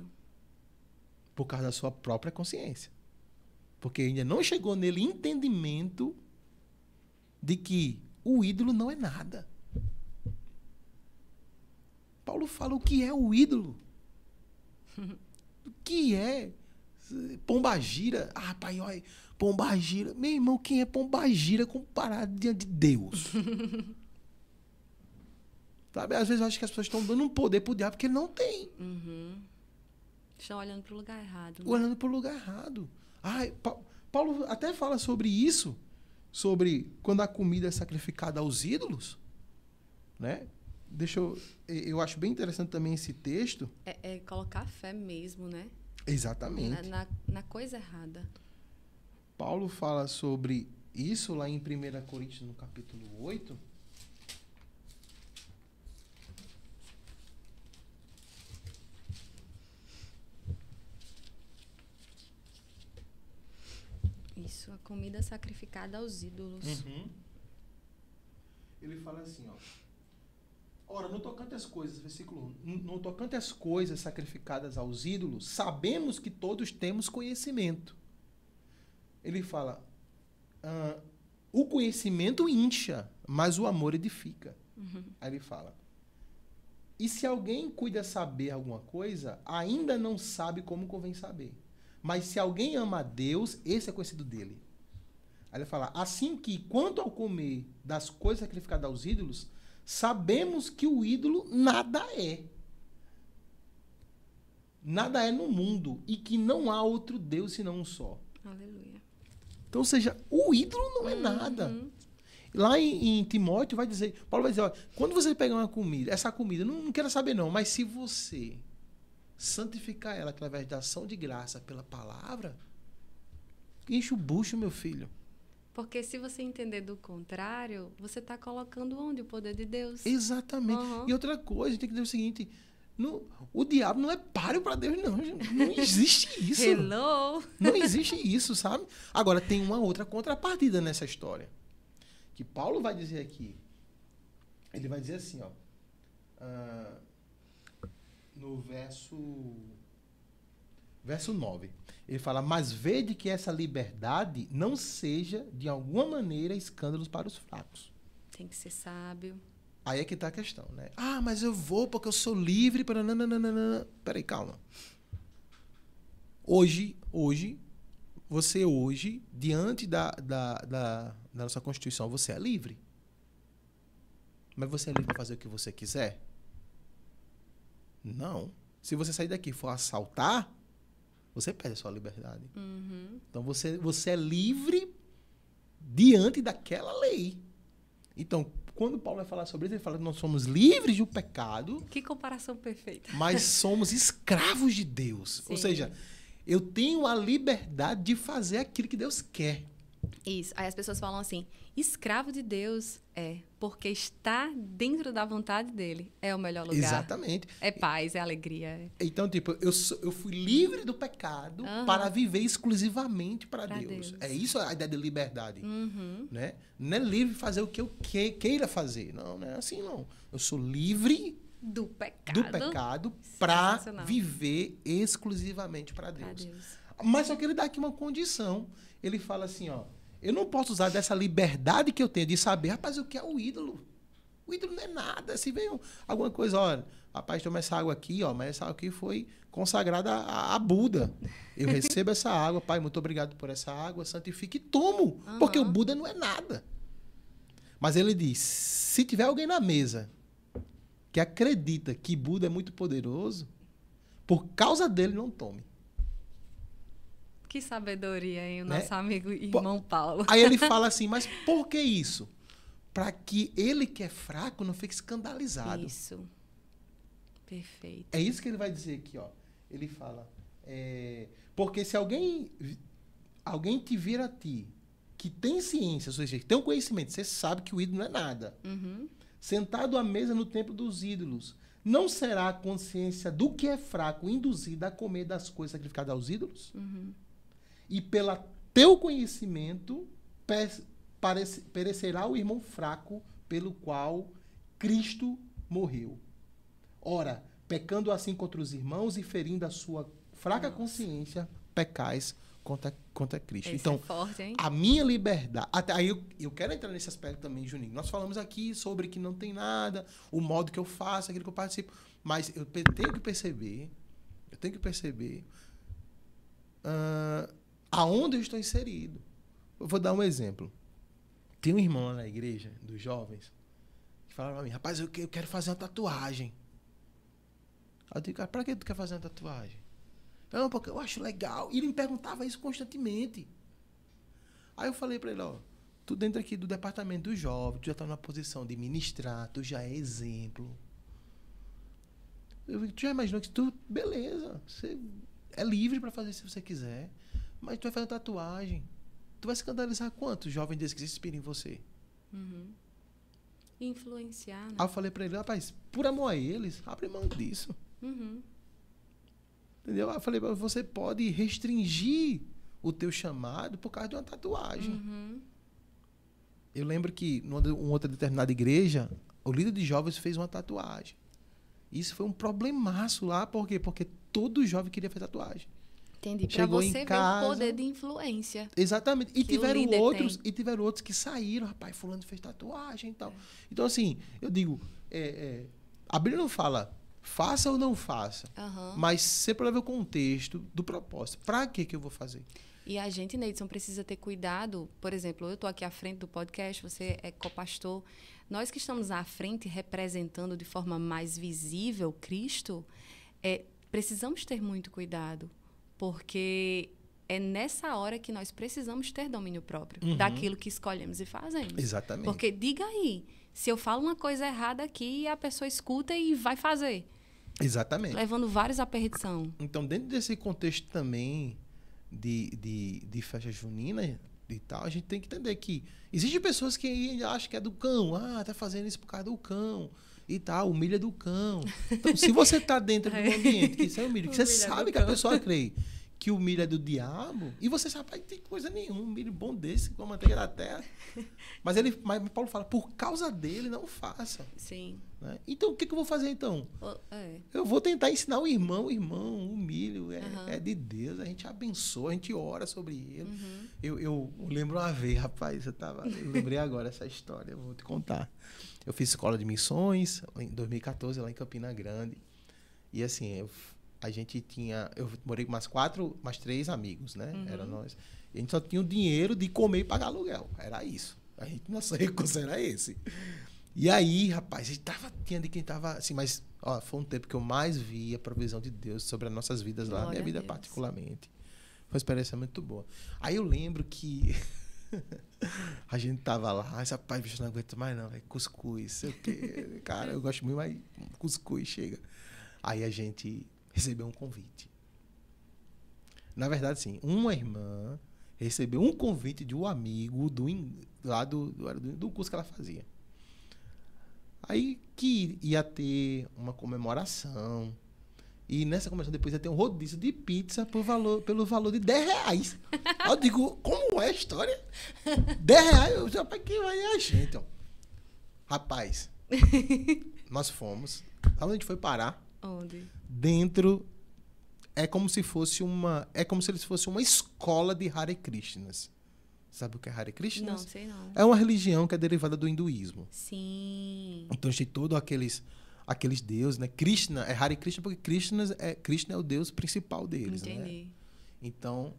B: Por causa da sua própria consciência. Porque ainda não chegou nele entendimento de que o ídolo não é nada. Paulo fala o que é o ídolo. O que é pombagira? Rapaz, olha, Pombagira. Meu irmão, quem é Pombagira comparado diante de Deus? Sabe? Às vezes eu acho que as pessoas estão dando um poder pro diabo porque ele não tem.
A: Estão olhando para o lugar errado. Né?
B: Olhando para o lugar errado. Paulo até fala sobre isso, sobre quando a comida é sacrificada aos ídolos, né? Eu acho bem interessante também esse texto.
A: É colocar fé mesmo, né?
B: Exatamente.
A: Na coisa errada.
B: Paulo fala sobre isso lá em 1 Coríntios, no capítulo 8.
A: Isso, a comida sacrificada aos ídolos.
B: Ele fala assim, ó. Ora, no tocante às coisas, versículo 1, no tocante às coisas sacrificadas aos ídolos, sabemos que todos temos conhecimento. Ele fala, o conhecimento incha, mas o amor edifica. Aí ele fala, e se alguém cuida saber alguma coisa, ainda não sabe como convém saber. Mas se alguém ama a Deus, esse é conhecido dele. Aí ele fala, assim que, quanto ao comer das coisas sacrificadas aos ídolos, sabemos que o ídolo nada é. Nada é no mundo e que não há outro Deus senão um só.
A: Aleluia.
B: Então, ou seja, o ídolo não é nada. Lá em Timóteo vai dizer, Paulo vai dizer, ó, quando você pegar uma comida, essa comida, não quero saber não, mas se você santificar ela através da ação de graça pela palavra, enche o bucho, meu filho.
A: Porque se você entender do contrário, você está colocando onde o poder de Deus?
B: Exatamente. E outra coisa, a gente tem que dizer o seguinte, o diabo não é páreo para Deus, não. Não existe isso.
A: Hello!
B: Não existe isso, sabe? Agora, tem uma outra contrapartida nessa história. Que Paulo vai dizer aqui. Ele vai dizer assim, ó. No verso 9. Ele fala, mas vede que essa liberdade não seja, de alguma maneira, escândalos para os fracos.
A: Tem que ser sábio.
B: Aí é que está a questão, né? Ah, mas eu vou porque eu sou livre para... Peraí, calma. Hoje, diante da nossa Constituição, você é livre. Mas você é livre para fazer o que você quiser? Não. Se você sair daqui e for assaltar, você perde a sua liberdade. Então, você é livre diante daquela lei. Então, quando Paulo vai falar sobre isso, ele fala que nós somos livres do pecado.
A: Que comparação perfeita.
B: Mas somos escravos de Deus. Sim. Ou seja, eu tenho a liberdade de fazer aquilo que Deus quer.
A: Isso. Aí as pessoas falam assim, escravo de Deus porque está dentro da vontade dele. É o melhor lugar.
B: Exatamente.
A: É paz, é alegria.
B: Então, tipo, eu fui livre do pecado para viver exclusivamente para Deus. É isso a ideia de liberdade. Né? Não é livre de fazer o que eu queira fazer. Não é assim, não. Eu sou livre
A: do pecado
B: para viver exclusivamente para Deus. Mas só que ele dá aqui uma condição. Ele fala assim, ó, eu não posso usar dessa liberdade que eu tenho de saber, rapaz, o que é o ídolo? O ídolo não é nada. Se vem alguma coisa, olha, rapaz, toma essa água aqui, ó, mas essa água aqui foi consagrada a Buda. Eu recebo essa água, pai, muito obrigado por essa água, santifique e tomo, porque o Buda não é nada. Mas ele diz, se tiver alguém na mesa que acredita que Buda é muito poderoso, por causa dele, não tome.
A: Que sabedoria, hein, o nosso amigo irmão Paulo.
B: Aí ele fala assim, mas por que isso? Para que ele que é fraco não fique escandalizado.
A: Isso. Perfeito.
B: É isso que ele vai dizer aqui, ó. Ele fala, porque se alguém te vir a ti, que tem ciência, ou seja, que tem um conhecimento, você sabe que o ídolo não é nada. Sentado à mesa no templo dos ídolos, não será a consciência do que é fraco induzida a comer das coisas sacrificadas aos ídolos? E pelo teu conhecimento perecerá o irmão fraco pelo qual Cristo morreu. Ora, pecando assim contra os irmãos e ferindo a sua fraca consciência, pecais contra Cristo.
A: Esse
B: então,
A: é forte, hein?
B: A minha liberdade... Até aí eu quero entrar nesse aspecto também, Juninho. Nós falamos aqui sobre que não tem nada, o modo que eu faço, aquilo que eu participo. Mas eu tenho que perceber aonde eu estou inserido. Eu vou dar um exemplo. Tem um irmão lá na igreja, dos jovens, que fala pra mim, rapaz, eu quero fazer uma tatuagem. Aí eu digo, cara, pra que tu quer fazer uma tatuagem? Não, porque eu acho legal. E ele me perguntava isso constantemente. Aí eu falei pra ele, ó, tu dentro aqui do departamento dos jovens, tu já tá numa posição de ministrar, tu já é exemplo. Tu já imaginou que tu, beleza, você é livre pra fazer se você quiser, mas tu vai fazer tatuagem. Tu vai escandalizar quantos jovens desses que se inspiram em você?
A: Uhum. Influenciar, né?
B: Aí eu falei pra ele, rapaz, por amor a eles, abre mão disso.
A: Uhum.
B: Entendeu? Aí eu falei, você pode restringir o teu chamado por causa de uma tatuagem.
A: Uhum.
B: Eu lembro que numa outra determinada igreja, o líder de jovens fez uma tatuagem. Isso foi um problemaço lá, por quê? Porque todo jovem queria fazer tatuagem.
A: Entendi. Para
B: Chegou
A: você
B: em
A: ver
B: casa,
A: o poder de influência.
B: Exatamente. E
A: que o
B: tiveram
A: líder
B: outros,
A: tem.
B: e tiveram outros que saíram, rapaz, fulano fez tatuagem e tal. Então, assim, eu digo, a Bíblia não fala faça ou não faça,
A: Uhum.
B: mas sempre leva o contexto do propósito. Para que eu vou fazer?
A: E a gente, Neidson, precisa ter cuidado. Por exemplo, eu estou aqui à frente do podcast, você é copastor. Nós que estamos à frente, representando de forma mais visível Cristo, precisamos ter muito cuidado, porque é nessa hora que nós precisamos ter domínio próprio daquilo que escolhemos e fazemos.
B: Exatamente.
A: Porque, diga aí, se eu falo uma coisa errada aqui, a pessoa escuta e vai fazer.
B: Exatamente.
A: Levando vários à perdição.
B: Então, dentro desse contexto também de festa junina e tal, a gente tem que entender que existem pessoas que acham que é do cão. Ah, tá fazendo isso por causa do cão e tal, humilha do cão. Então, se você tá dentro de um ambiente que isso é humilha, que você sabe que a pessoa crê que o milho é do diabo, e você sabe que não tem coisa nenhuma, um milho bom desse com a manteiga da terra. Mas Paulo fala, por causa dele, não faça.
A: Sim.
B: Né? Então, o que eu vou fazer então?
A: É.
B: Eu vou tentar ensinar o irmão, o milho é de Deus, a gente abençoa, a gente ora sobre ele. Eu lembro uma vez, rapaz, eu lembrei agora essa história, eu vou te contar. Eu fiz escola de missões em 2014, lá em Campina Grande, e assim, eu morei com mais 3 amigos, né? Era nós. E a gente só tinha o dinheiro de comer e pagar aluguel, era isso. Nosso recurso era esse. E aí, rapaz, tinha de quem tava assim, mas ó, foi um tempo que eu mais vi a provisão de Deus sobre as nossas vidas lá, minha vida particularmente. Foi uma experiência muito boa. Aí eu lembro que a gente tava lá, rapaz, bicho, não aguento mais não, cuscuz, sei o quê. Cara, eu gosto muito, mas cuscuz chega. Aí a gente recebeu um convite. Na verdade, sim, uma irmã recebeu um convite de um amigo lá do curso que ela fazia. Aí que ia ter uma comemoração. E nessa comemoração depois ia ter um rodízio de pizza pelo valor de R$10. Aí eu digo, como é a história? R$10? Eu já para que vai a gente? Ó. Rapaz, nós fomos. Onde a gente foi parar?
A: Onde?
B: Dentro. É como se eles fossem uma escola de Hare Krishnas. Sabe o que é Hare Krishnas?
A: Não, sei não.
B: É uma religião que é derivada do hinduísmo.
A: Sim.
B: Então, tem todos aqueles deuses, né? Krishna é Hare Krishna porque Krishna é o deus principal deles,
A: Entendi.
B: né? Então,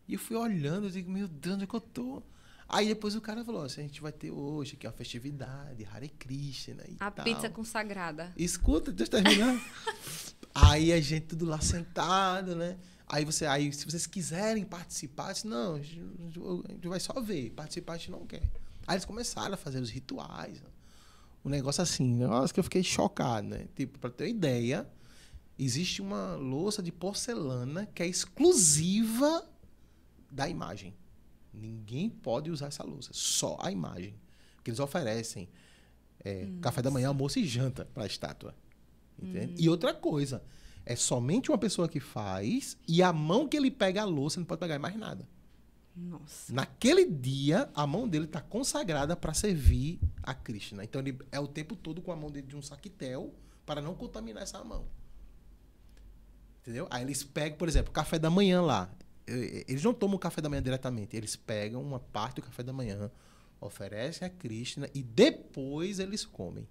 B: e eu fui olhando, eu digo, meu Deus, onde é que eu tô? Aí depois o cara falou, assim, a gente vai ter hoje aqui uma festividade, Hare Krishna e
A: A
B: tal.
A: pizza consagrada.
B: Escuta, deixa eu terminar. Aí a gente tudo lá sentado, né? Aí se vocês quiserem participar, eu disse, não, a gente vai só ver, participar a gente não quer. Aí eles começaram a fazer os rituais. Um negócio assim, um negócio que eu fiquei chocado, né? Tipo, pra ter uma ideia, existe uma louça de porcelana que é exclusiva da imagem. Ninguém pode usar essa louça, só a imagem. Porque eles oferecem café da manhã, almoço e janta para a estátua. Entende? E outra coisa, é somente uma pessoa que faz e a mão que ele pega a louça não pode pegar mais nada.
A: Nossa.
B: Naquele dia, a mão dele está consagrada para servir a Krishna. Então, ele é o tempo todo com a mão dele de um saquitel para não contaminar essa mão. Entendeu? Aí eles pegam, por exemplo, café da manhã lá. Eles não tomam o café da manhã diretamente. Eles pegam uma parte do café da manhã, oferecem a Krishna e depois eles comem.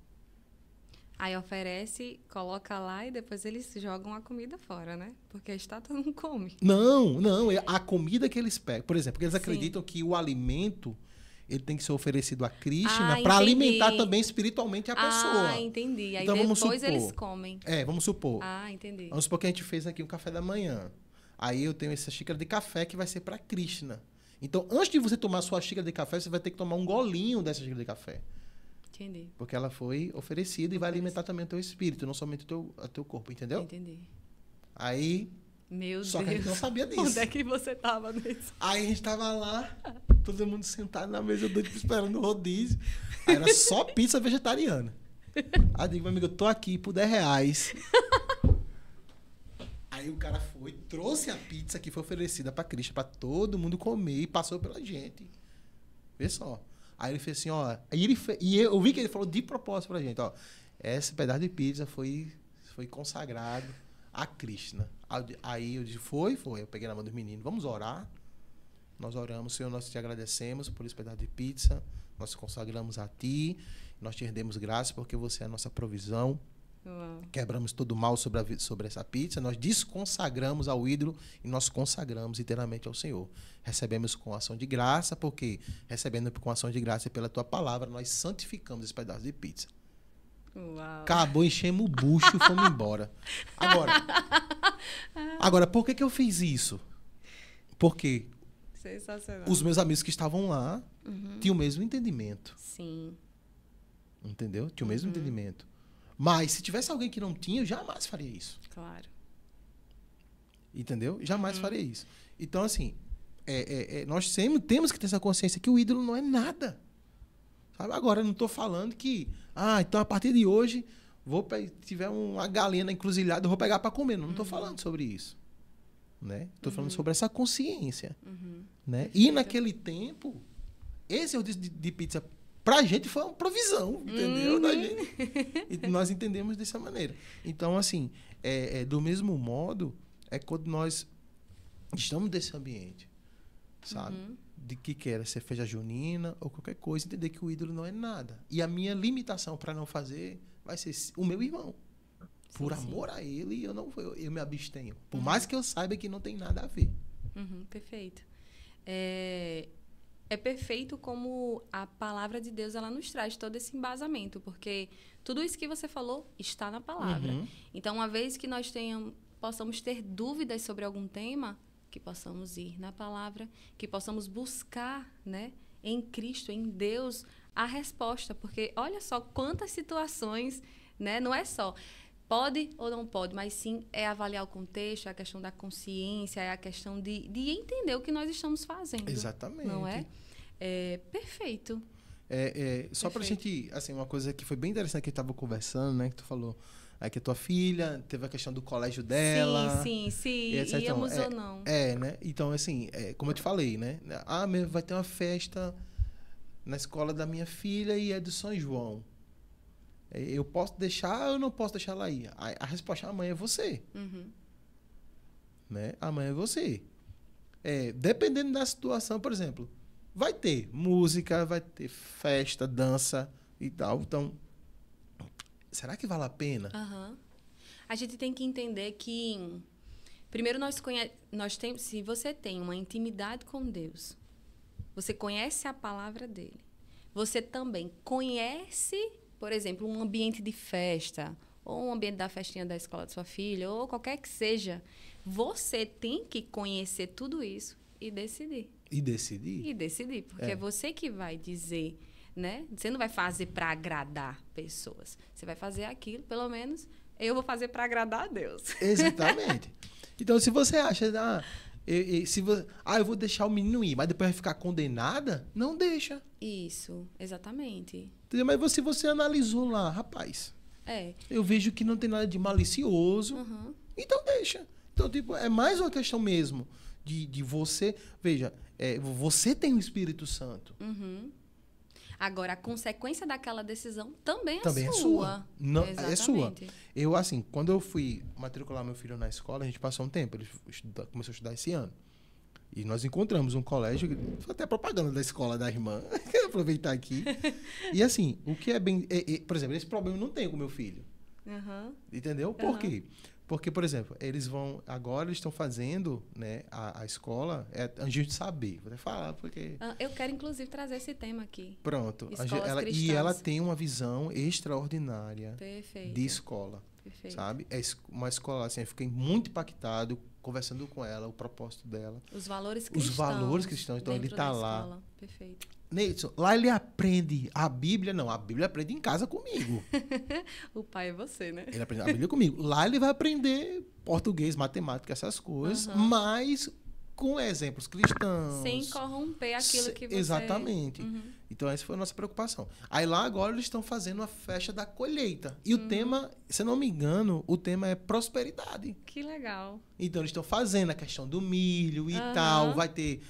A: Aí oferece, coloca lá e depois eles jogam a comida fora, né? Porque a estátua não come.
B: Não. É a comida que eles pegam. Por exemplo, porque eles
A: Sim.
B: acreditam que o alimento ele tem que ser oferecido a Krishna para
A: entendi.
B: alimentar também espiritualmente a pessoa.
A: Ah, entendi. Aí
B: então,
A: depois eles comem.
B: Vamos supor.
A: Ah, entendi.
B: Vamos supor que a gente fez aqui um café da manhã. Aí eu tenho essa xícara de café que vai ser para Krishna. Então, antes de você tomar a sua xícara de café, você vai ter que tomar um golinho dessa xícara de café.
A: Entendi.
B: Porque ela foi oferecida e vai alimentar também o teu espírito, não somente o teu corpo, entendeu?
A: Entendi.
B: Aí...
A: Meu
B: Só
A: Deus.
B: que a gente não sabia disso.
A: Onde é que você tava nisso?
B: Aí a gente tava lá, todo mundo sentado na mesa, doido esperando o rodízio. Aí era só pizza vegetariana. Aí eu digo, meu amigo, eu tô aqui por R$10. Aí o cara foi, trouxe a pizza que foi oferecida pra Krishna, pra todo mundo comer e passou pela gente. Vê só. Aí ele fez assim, ó. E eu vi que ele falou de propósito pra gente, ó. Esse pedaço de pizza foi consagrado a Krishna. Aí eu disse, foi. Eu peguei na mão dos meninos, vamos orar. Nós oramos, Senhor, nós te agradecemos por esse pedaço de pizza. Nós consagramos a Ti. Nós te rendemos graças porque você é a nossa provisão.
A: Uau.
B: Quebramos todo o mal sobre essa pizza. Nós desconsagramos ao ídolo e nós consagramos inteiramente ao Senhor. Recebemos com ação de graça, porque recebendo com ação de graça e pela Tua palavra, nós santificamos esse pedaço de pizza.
A: Uau.
B: Acabou, enchemos o bucho e fomos embora. Agora, por que eu fiz isso? Porque
A: Sensacional.
B: os meus amigos que estavam lá tinham o mesmo entendimento.
A: Sim.
B: Entendeu? Tinham o mesmo entendimento. Mas se tivesse alguém que não tinha, eu jamais faria isso.
A: Claro.
B: Entendeu? Jamais faria isso. Então, assim, nós sempre temos que ter essa consciência que o ídolo não é nada. Sabe? Agora, eu não estou falando que... então a partir de hoje, tiver uma galinha na encruzilhada, eu vou pegar para comer. Não estou falando sobre isso. Né? Estou falando sobre essa consciência. Né? E naquele tempo, esse rodízio de pizza, pra gente, foi uma provisão. Entendeu? Da gente. E nós entendemos dessa maneira. Então, assim, do mesmo modo, é quando nós estamos nesse ambiente, sabe? De que queira ser festa junina ou qualquer coisa, entender que o ídolo não é nada. E a minha limitação para não fazer vai ser o meu irmão. Por amor a ele, eu me abstenho. Por mais que eu saiba que não tem nada a ver.
A: Perfeito. É perfeito como a palavra de Deus ela nos traz todo esse embasamento, porque tudo isso que você falou está na palavra. Então, uma vez que nós possamos ter dúvidas sobre algum tema, que possamos ir na palavra, que possamos buscar, né, em Cristo, em Deus, a resposta. Porque olha só quantas situações, né, não é só pode ou não pode, mas sim é avaliar o contexto, é a questão da consciência, é a questão de entender o que nós estamos fazendo.
B: Exatamente.
A: Não é? Perfeito.
B: Só pra gente, assim, uma coisa que foi bem interessante que a gente estava conversando, né, que tu falou, que a tua filha teve a questão do colégio dela.
A: Sim, íamos ou não.
B: Né? Então, assim, como eu te falei, né? Vai ter uma festa na escola da minha filha e é do São João. Eu posso deixar ou eu não posso deixar ela ir? A resposta amanhã é você. Né? Amanhã é você. Dependendo da situação, por exemplo, vai ter música, vai ter festa, dança e tal. Então, será que vale a pena?
A: A gente tem que entender que, primeiro, nós temos, se você tem uma intimidade com Deus, você conhece a palavra dele, você também conhece, por exemplo, um ambiente de festa, ou um ambiente da festinha da escola de sua filha, ou qualquer que seja, você tem que conhecer tudo isso e decidir.
B: E decidir,
A: porque é você que vai dizer, né? Você não vai fazer para agradar pessoas. Você vai fazer aquilo, pelo menos eu vou fazer para agradar a Deus.
B: Exatamente. Então, se você acha, eu vou deixar o menino ir, mas depois vai ficar condenada, não deixa.
A: Isso, exatamente.
B: Entendeu? Mas se você analisou lá, rapaz, eu vejo que não tem nada de malicioso, então deixa. Então, tipo, é mais uma questão mesmo de você... Veja, você tem o Espírito Santo.
A: Agora, a consequência daquela decisão também
B: é sua. Não,
A: exatamente.
B: É sua. Eu, assim, quando eu fui matricular meu filho na escola, a gente passou um tempo, ele começou a estudar esse ano. E nós encontramos um colégio, foi até propaganda da escola da irmã, quero aproveitar aqui. E assim, o que é bem... por exemplo, esse problema eu não tenho com meu filho. Entendeu? Por quê? Porque, por exemplo, agora eles estão fazendo, né, a escola, Anjinhos de Saber. Vou até falar, porque...
A: Eu quero, inclusive, trazer esse tema aqui.
B: Pronto.
A: Escolas
B: E ela tem uma visão extraordinária de escola.
A: Perfeito.
B: Sabe? É uma escola, assim, eu fiquei muito impactado conversando com ela, o propósito dela.
A: Os valores cristãos.
B: Os valores cristãos. Então, ele está lá.
A: Escola. Perfeito.
B: Neidson, lá ele aprende a Bíblia, não, a Bíblia aprende em casa comigo.
A: O pai é você, né?
B: Ele aprende a Bíblia comigo. Lá ele vai aprender português, matemática, essas coisas, mas com exemplos cristãos.
A: Sem corromper aquilo que você...
B: Exatamente. Então, essa foi a nossa preocupação. Aí lá agora eles estão fazendo a festa da colheita. E o tema, se eu não me engano, o tema é prosperidade.
A: Que legal.
B: Então, eles estão fazendo a questão do milho e tal. Vai ter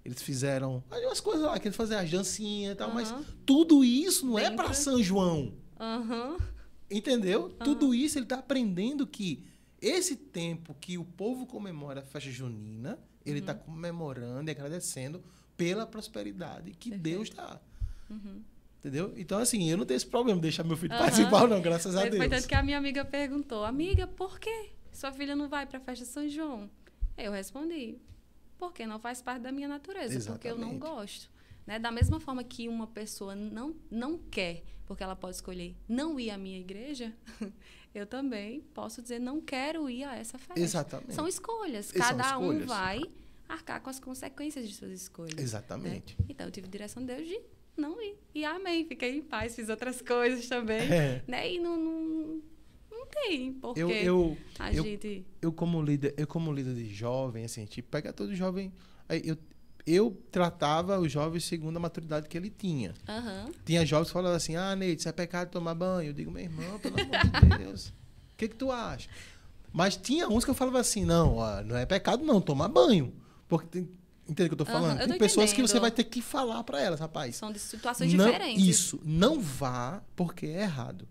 B: eles fizeram umas coisas lá, que eles fazem as dancinhas e tal, mas tudo isso não é para São João. Entendeu? Tudo isso ele está aprendendo que esse tempo que o povo comemora a festa junina, ele está comemorando e agradecendo pela prosperidade que Deus dá. Entendeu? Então, assim, eu não tenho esse problema de deixar meu filho participar, não, graças a Deus.
A: Foi tanto que a minha amiga perguntou, amiga, por que sua filha não vai para a festa de São João? Eu respondi, porque não faz parte da minha natureza,
B: Exatamente.
A: porque eu não gosto. Né? Da mesma forma que uma pessoa não quer, porque ela pode escolher não ir à minha igreja, eu também posso dizer não quero ir a essa festa.
B: Exatamente.
A: São escolhas.
B: São
A: Cada
B: escolhas.
A: um vai arcar com as consequências de suas escolhas.
B: Exatamente.
A: Né? Então, eu tive direção de Deus de não ir. E amém, fiquei em paz, fiz outras coisas também. Né? E não tem, porque
B: eu como líder de jovem, assim, tipo, pega todo jovem, eu tratava o jovem segundo a maturidade que ele tinha. Tinha jovens que falavam assim, Neide, isso é pecado tomar banho. Eu digo, meu irmão, pelo amor de Deus, o que tu acha? Mas tinha uns que eu falava assim, não é pecado não, tomar banho. Porque entende o que eu tô falando? Tem pessoas que você vai ter que falar para elas, rapaz.
A: São de situações diferentes.
B: Isso, não vá porque é errado.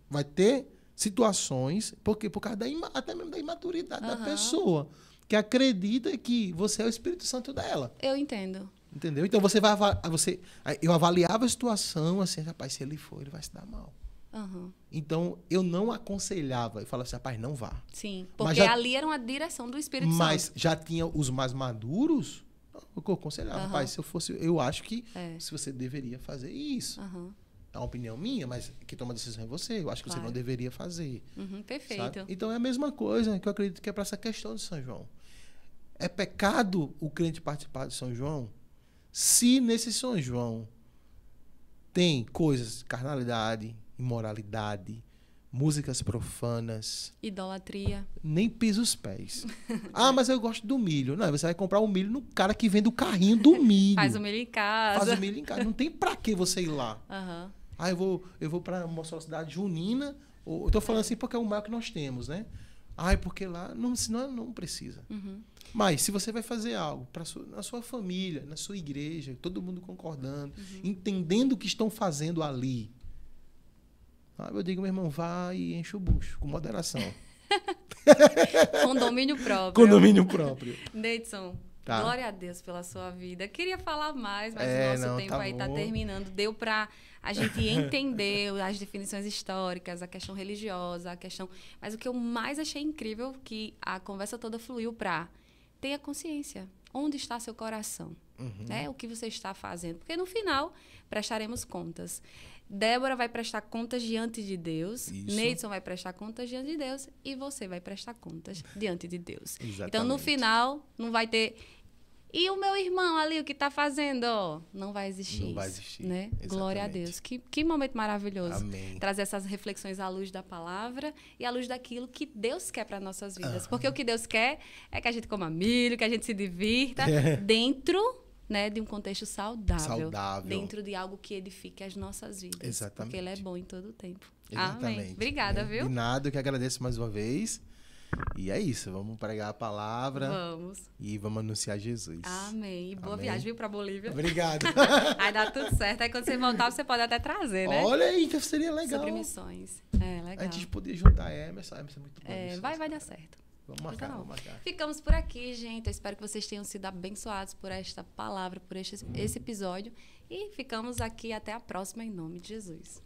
B: Vai ter situações, porque por causa até mesmo da imaturidade da pessoa, que acredita que você é o Espírito Santo dela.
A: Eu entendo.
B: Entendeu? Então eu avaliava a situação assim, rapaz, se ele for, ele vai se dar mal. Então, eu não aconselhava. Eu falava assim, rapaz, não vá.
A: Sim, porque ali era uma direção do Espírito Santo.
B: Mas já tinha os mais maduros, eu aconselhava, rapaz, eu acho que se você deveria fazer isso. É uma opinião minha, mas quem toma a decisão é você. Eu acho que você não deveria fazer.
A: Perfeito.
B: Sabe? Então, é a mesma coisa que eu acredito que é para essa questão de São João. É pecado o crente participar de São João? Se nesse São João tem coisas, carnalidade, imoralidade, músicas profanas,
A: idolatria,
B: nem pisa os pés. Mas eu gosto do milho. Não, você vai comprar o milho no cara que vende o carrinho do milho.
A: Faz o milho em casa.
B: Faz o milho em casa. Não tem pra que você ir lá. Eu vou pra uma cidade junina. Eu tô falando assim porque é o maior que nós temos, né? Porque lá não precisa. Mas se você vai fazer algo na sua família, na sua igreja, todo mundo concordando, entendendo o que estão fazendo ali, eu digo, meu irmão, vai e enche o bucho, com moderação.
A: Com domínio próprio.
B: Com domínio próprio.
A: Neidson, glória a Deus pela sua vida. Queria falar mais, mas o nosso tempo aí está terminando. Deu para a gente entender as definições históricas, a questão religiosa, a questão... Mas o que eu mais achei incrível que a conversa toda fluiu para ter a consciência. Onde está seu coração? Né? O que você está fazendo? Porque no final prestaremos contas. Débora vai prestar contas diante de Deus. Isso. Neidson vai prestar contas diante de Deus. E você vai prestar contas diante de Deus.
B: Exatamente.
A: Então, no final, não vai ter... E o meu irmão ali, o que está fazendo? Não vai existir.
B: Não vai existir.
A: Né? Glória a Deus. Que momento maravilhoso.
B: Amém.
A: Trazer essas reflexões à luz da palavra e à luz daquilo que Deus quer para nossas vidas. Porque o que Deus quer é que a gente coma milho, que a gente se divirta dentro... Né, de um contexto saudável. Dentro de algo que edifique as nossas vidas.
B: Exatamente.
A: Porque Ele é bom em todo o tempo.
B: Exatamente.
A: Amém. Obrigada, viu?
B: De nada, eu que agradeço mais uma vez. E é isso, vamos pregar a palavra.
A: Vamos.
B: E vamos anunciar Jesus.
A: Amém. E boa viagem, viu, pra Bolívia.
B: Obrigado.
A: Aí dá tudo certo. Aí quando você voltar, você pode até trazer, né?
B: Olha aí, que seria legal.
A: Sobre missões. Legal.
B: A gente poderia juntar a Emerson é muito bom.
A: Vai dar certo.
B: Vamos marcar.
A: Ficamos por aqui, gente. Eu espero que vocês tenham sido abençoados por esta palavra, por esse episódio. E ficamos aqui até a próxima, em nome de Jesus.